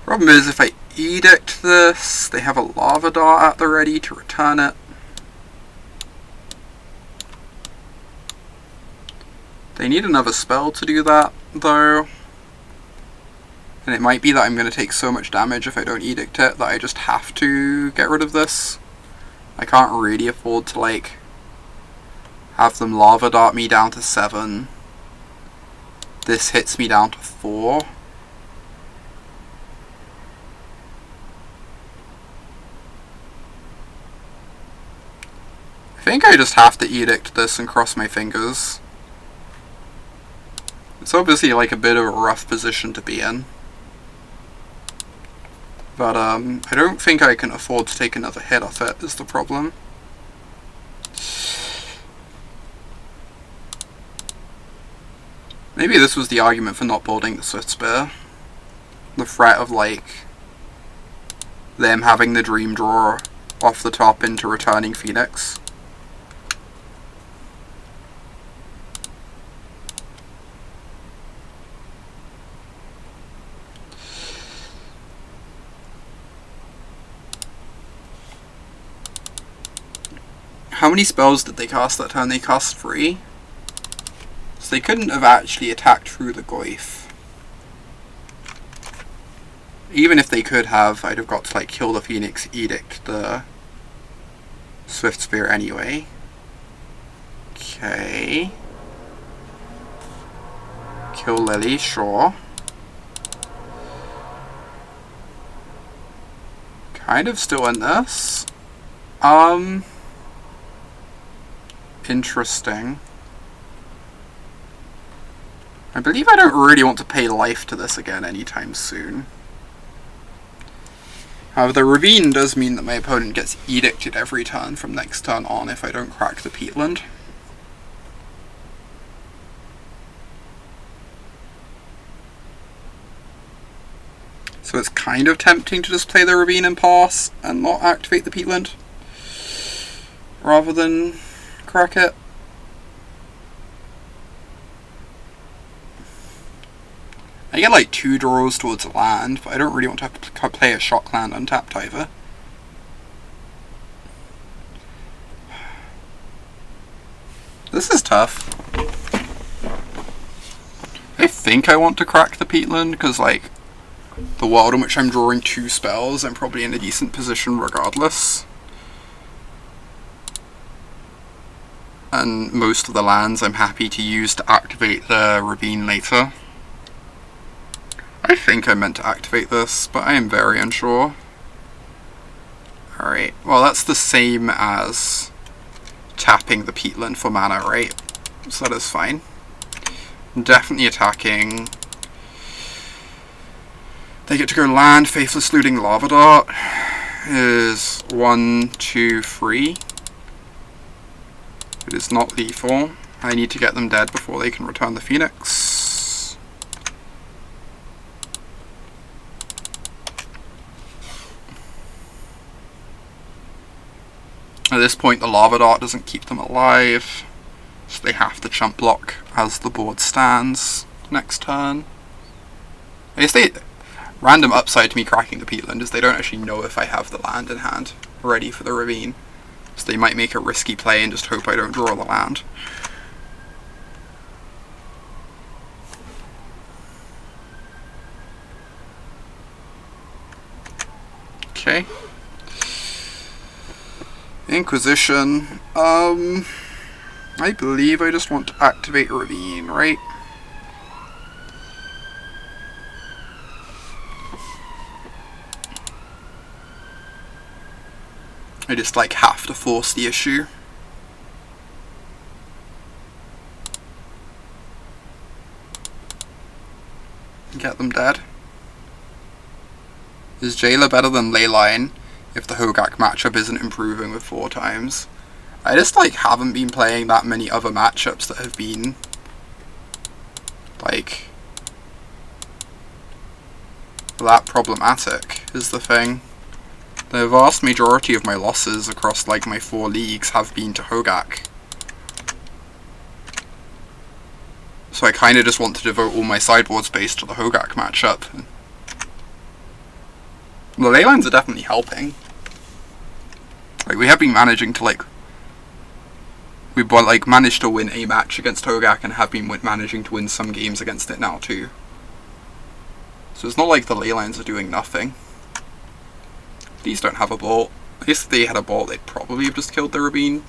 S1: Problem is, if I edict this, they have a lava dart at the ready to return it. They need another spell to do that, though. And it might be that I'm going to take so much damage if I don't edict it that I just have to get rid of this. I can't really afford to, like, have them lava dart me down to 7. This hits me down to 4. I think I just have to edict this and cross my fingers. It's obviously like a bit of a rough position to be in. But I don't think I can afford to take another hit off it, is the problem. Maybe this was the argument for not building the Swift Spear. The threat of, like, them having the Dream Draw off the top into Returning Phoenix. How many spells did they cast that turn? They cast 3. So they couldn't have actually attacked through the Goyf. Even if they could have, I'd have got to, like, kill the Phoenix, edict the Swift Spear anyway. Okay. Kill Lily, sure. Kind of still in this. Interesting. I believe I don't really want to pay life to this again anytime soon. However, the Ravine does mean that my opponent gets edicted every turn from next turn on if I don't crack the Peatland. So it's kind of tempting to just play the Ravine and pass and not activate the Peatland, rather than crack it. I get like 2 draws towards a land, but I don't really want to have to play a shock land untapped either. This is tough. I think I want to crack the Peatland, because, like, the world in which I'm drawing 2 spells, I'm probably in a decent position regardless. And most of the lands I'm happy to use to activate the Ravine later. I think I meant to activate this, but I am very unsure. Alright, well that's the same as tapping the Peatland for mana, right? So that is fine. I'm definitely attacking. They get to go land, Faithless Looting Lava Dart is 1, 2, 3. It is not lethal. I need to get them dead before they can return the Phoenix. At this point the Lava Dart doesn't keep them alive, so they have to chump block as the board stands next turn. I guess they... Random upside to me cracking the Peatland is they don't actually know if I have the land in hand ready for the Ravine. So they might make a risky play and just hope I don't draw the land. Okay. Inquisition. I believe I just want to activate Ravine, right? I just, like, have to force the issue. Get them dead. Is Jailer better than Leyline if the Hogak matchup isn't improving with 4 times? I just, like, haven't been playing that many other matchups that have been, like, that problematic, is the thing. The vast majority of my losses across like my 4 leagues have been to Hogaak. So I kind of just want to devote all my sideboard space to the Hogaak matchup. The Leylines are definitely helping. Like, we have been managing to we've managed to win a match against Hogaak and have been managing to win some games against it now too. So it's not like the Leylines are doing nothing. These don't have a bolt. I guess if they had a bolt, they'd probably have just killed the Ravine.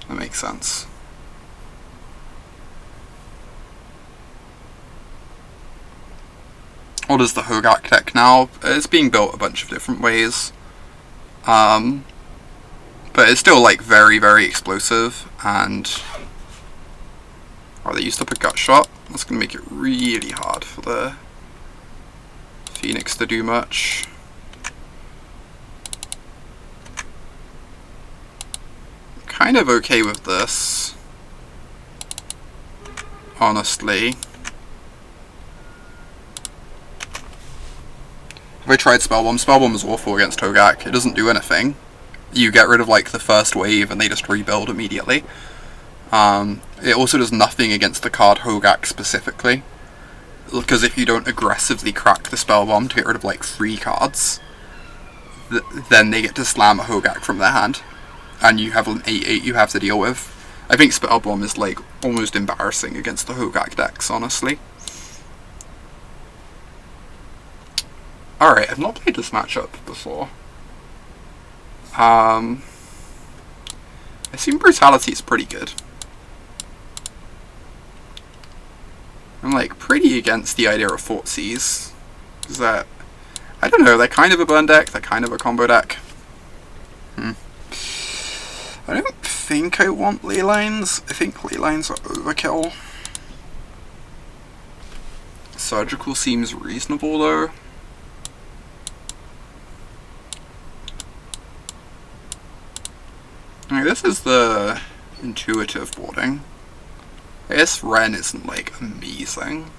S1: That makes sense. What is the Hogaak deck now? It's being built a bunch of different ways. But it's still like very, very explosive, and they used up a gut shot. That's going to make it really hard for the Phoenix to do much. Kind of okay with this, honestly. Have I tried Spellbomb? Spellbomb is awful against Hogaak. It doesn't do anything. You get rid of like the first wave and they just rebuild immediately. It also does nothing against the card Hogaak specifically, because if you don't aggressively crack the Spellbomb to get rid of like 3 cards, then they get to slam a Hogaak from their hand, and you have an 8/8 you have to deal with. I think Spellbomb is like almost embarrassing against the Hogaak decks, honestly. Alright, I've not played this matchup before. I assume Brutality is pretty good. I'm like pretty against the idea of Thoughtseize. Is that, I don't know, they're kind of a burn deck, they're kind of a combo deck. I don't think I want Leylines. I think Leylines are overkill. Surgical seems reasonable though. Alright, this is the intuitive boarding. I guess Wrenn isn't like amazing.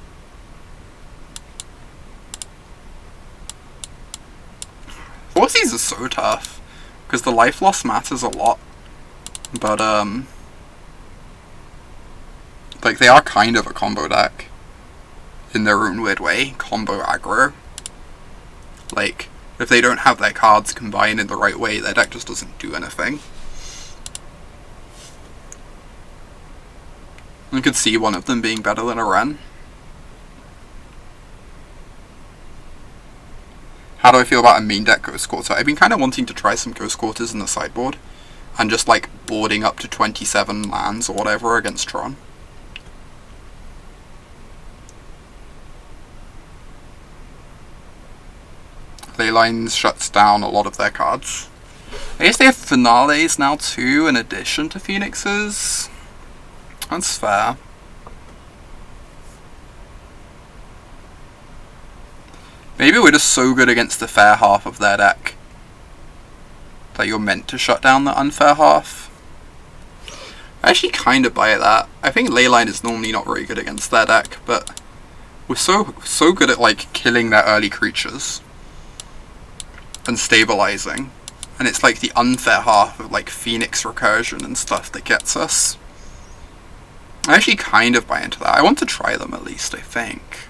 S1: Thoughtseize is so tough, because the life loss matters a lot. But like they are kind of a combo deck in their own weird way. Combo aggro. Like, if they don't have their cards combined in the right way, their deck just doesn't do anything. I could see one of them being better than a Wrenn. How do I feel about a main deck Ghost Quarter? I've been kind of wanting to try some Ghost Quarters in the sideboard, and just like boarding up to 27 lands or whatever against Tron. Leyline shuts down a lot of their cards. I guess they have Finales now too, in addition to Phoenixes. That's fair. Maybe we're just so good against the fair half of their deck that you're meant to shut down the unfair half. I actually kind of buy that. I think Leyline is normally not very good against their deck, but we're so good at like killing their early creatures and stabilizing, and it's like the unfair half of like Phoenix recursion and stuff that gets us. I actually kind of buy into that. I want to try them at least, I think.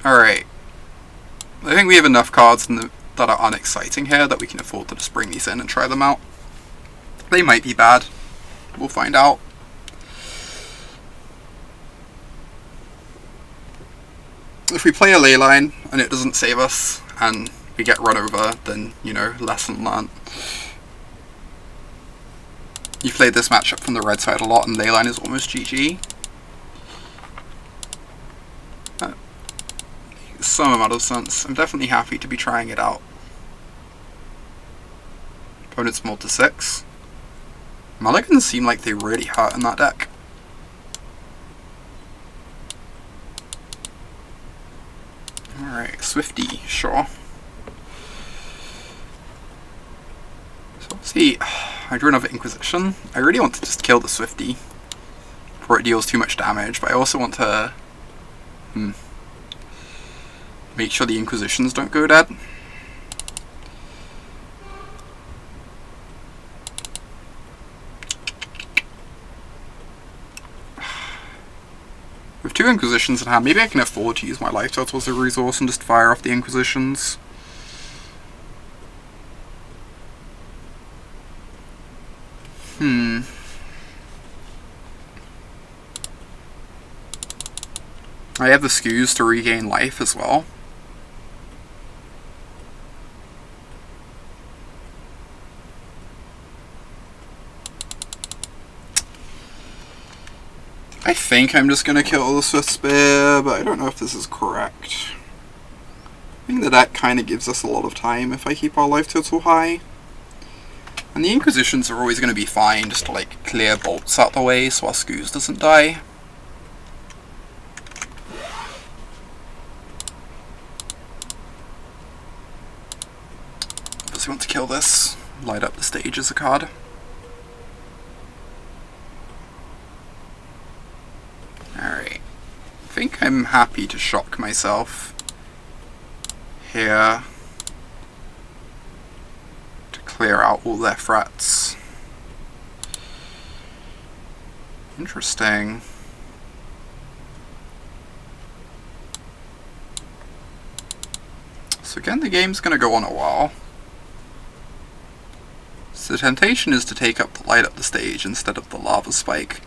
S1: Alright. I think we have enough cards that are unexciting here that we can afford to just bring these in and try them out. They might be bad. We'll find out. If we play a Leyline and it doesn't save us and we get run over, then, you know, lesson learned. You've played this matchup from the red side a lot, and Leyline is almost GG. Some amount of sense. I'm definitely happy to be trying it out. Opponent's mulled to 6. Mulligans seem like they really hurt in that deck. Alright, Swifty, sure. So let's see. I drew another Inquisition. I really want to just kill the Swifty. or it deals too much damage, but I also want to make sure the Inquisitions don't go dead. With 2 Inquisitions in hand, maybe I can afford to use my life total as a resource and just fire off the Inquisitions. I have the skews to regain life as well. I think I'm just going to kill the Swift Spear, but I don't know if this is correct. I think the deck kind of gives us a lot of time if I keep our life total high. And the Inquisitions are always going to be fine, just to like clear bolts out the way so our Skews doesn't die. Obviously want to kill this, light up the stage as a card. Alright, I think I'm happy to shock myself here to clear out all their threats. Interesting. So again, the game's going to go on a while. So the temptation is to take up the light up the stage instead of the lava spike.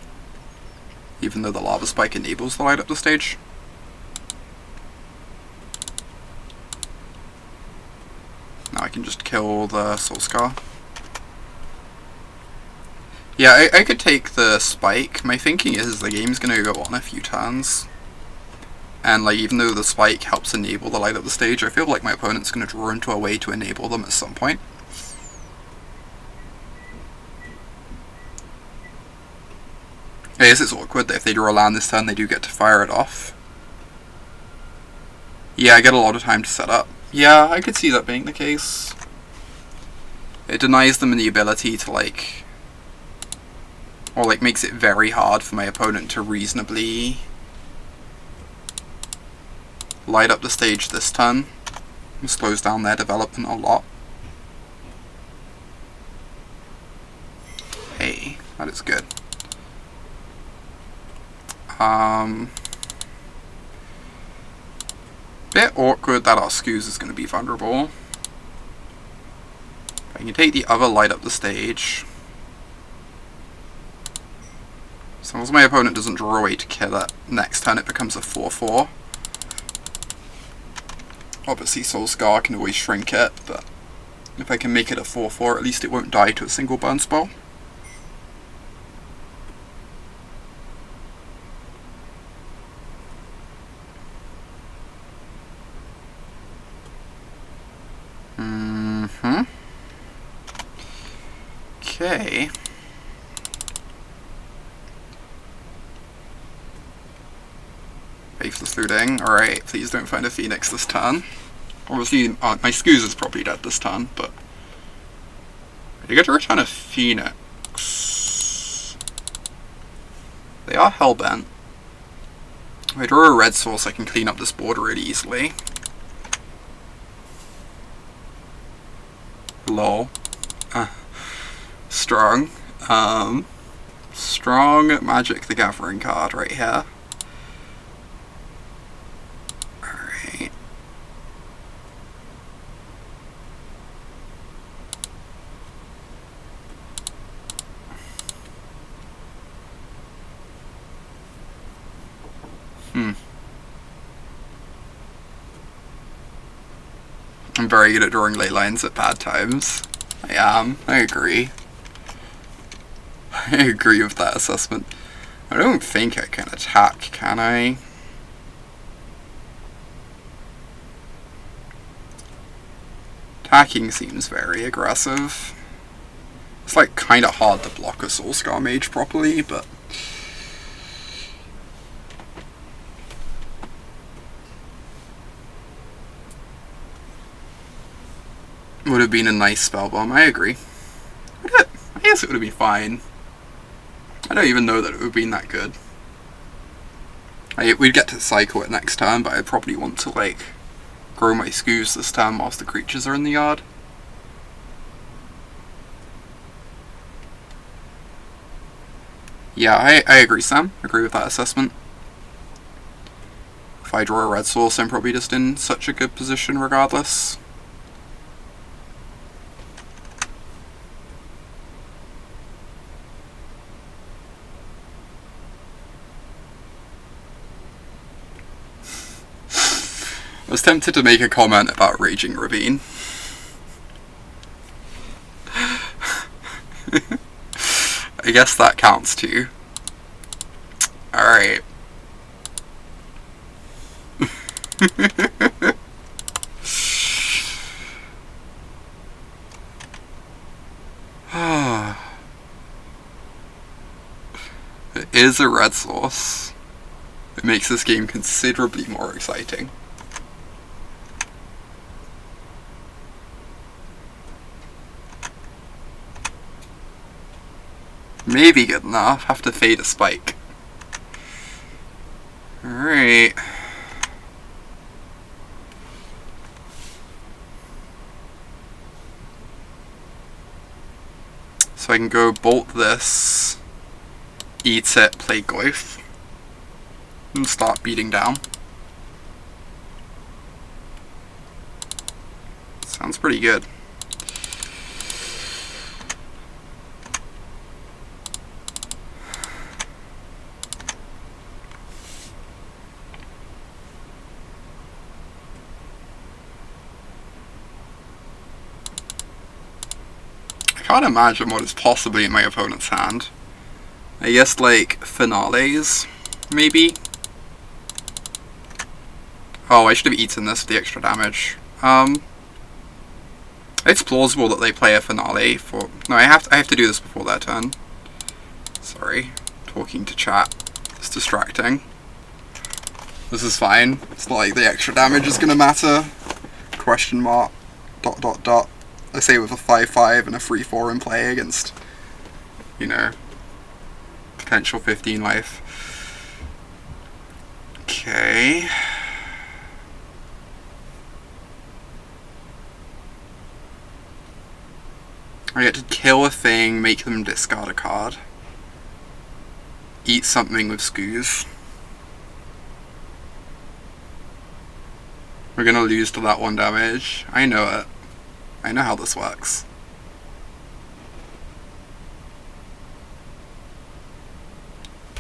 S1: Even though the lava spike enables the light up the stage. Now I can just kill the Soul Scar. Yeah, I could take the spike. My thinking is the game's gonna go on a few turns. And like, even though the spike helps enable the light up the stage, I feel like my opponent's gonna draw into a way to enable them at some point. I guess it's awkward that if they draw a land this turn, they do get to fire it off. Yeah, I get a lot of time to set up. Yeah, I could see that being the case. It denies them the ability to like... or like makes it very hard for my opponent to reasonably light up the stage this turn. It slows down their development a lot. Hey, that is good. Bit awkward that our Skews is going to be vulnerable. I can take the other light up the stage. As long as my opponent doesn't draw away to kill it, next turn it becomes a 4-4. Obviously Soul Scar can always shrink it, but if I can make it a 4-4, at least it won't die to a single burn spell. Okay. Faithless Looting. Alright, please don't find a Phoenix this turn. Obviously, my Skews is probably dead this turn, but... you get to return a Phoenix. They are hellbent. If I draw a red source, I can clean up this board really easily. Lol. Strong. Strong Magic the Gathering card right here. Alright. I'm very good at drawing ley lines at bad times. I am. I agree. I agree with that assessment. I don't think I can attack, can I? Attacking seems very aggressive. It's like kind of hard to block a Soul Scar Mage properly, but... would have been a nice spell bomb, I agree. I guess it would have been fine. I don't even know that it would have been that good. We'd get to cycle it next turn, but I'd probably want to, like, grow my Scooze this turn whilst the creatures are in the yard. Yeah, I agree, Sam. Agree with that assessment. If I draw a red source, I'm probably just in such a good position regardless. I was tempted to make a comment about Raging Ravine. I guess that counts too. Alright. It is a red source. It makes this game considerably more exciting. Maybe good enough. Have to fade a spike. Alright. So I can go bolt this, eat it, play Goyf, and start beating down. Sounds pretty good. I can't imagine what is possibly in my opponent's hand. I guess, like, finales, maybe? Oh, I should have eaten this for the extra damage. It's plausible that they play a finale for... No, I have to do this before their turn. Sorry. Talking to chat. It's distracting. This is fine. It's not like the extra damage is gonna matter. Question mark. ... I say with a 5-5 and a 3-4 in play against, you know, potential 15 life. Okay. I get to kill a thing, make them discard a card. Eat something with Scooze. We're gonna lose to that 1 damage. I know it. I know how this works.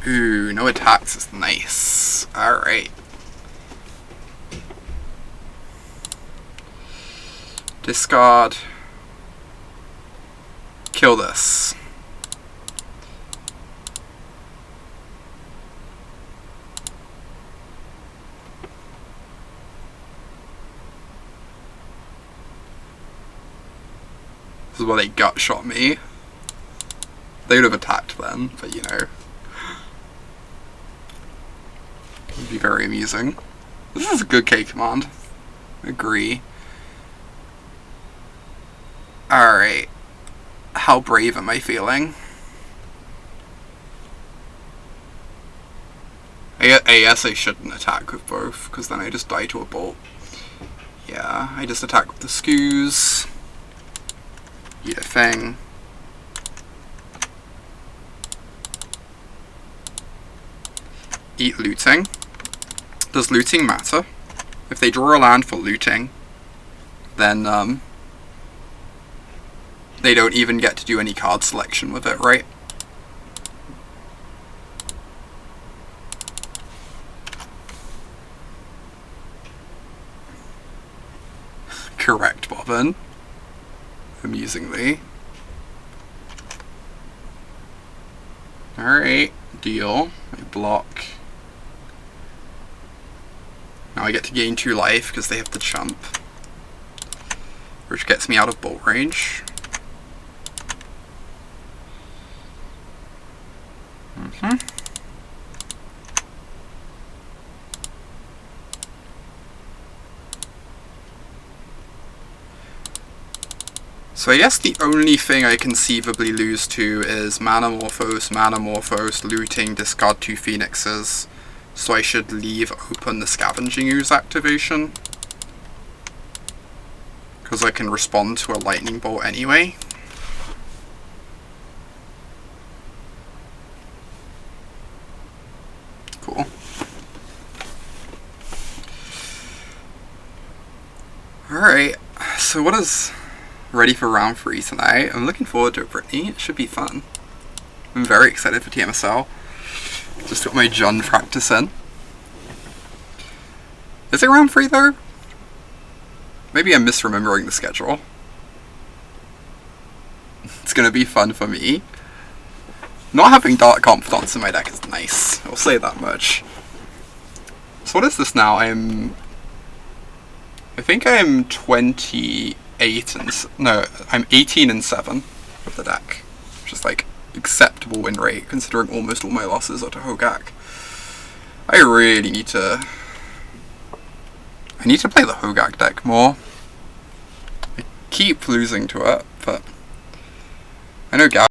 S1: Ooh, no attacks is nice. Alright. Discard. Kill this. This is why they gut shot me. They would have attacked then, but you know. It would be very amusing. This is a good K command. Agree. Alright. How brave am I feeling? I guess I shouldn't attack with both, because then I just die to a bolt. Yeah, I just attack with the Scooze. Eat a thing. Eat looting. Does looting matter? If they draw a land for looting, then they don't even get to do any card selection with it, right? Correct, Bobbin. Amusingly. Alright, deal. I block. Now I get to gain 2 life because they have the chump, which gets me out of bolt range. So I guess the only thing I conceivably lose to is Mana Morphos, Looting, discard 2 Phoenixes, So I should leave open the Scavenging Ooze activation, because I can respond to a lightning bolt anyway. Cool. Alright, so what is ready for round 3 tonight? I'm looking forward to it, Brittany. It should be fun. I'm very excited for TMSL. Just got my Jund practice in. Is it round 3 though? Maybe I'm misremembering the schedule. It's gonna be fun for me. Not having Dark Confidants in my deck is nice, I'll say that much. So what is this now? I think I'm 28 and... no, I'm 18 and 7 with the deck. Which is like acceptable win rate considering almost all my losses are to Hogak. I really need to... I need to play the Hogak deck more. I keep losing to it, but I know Gab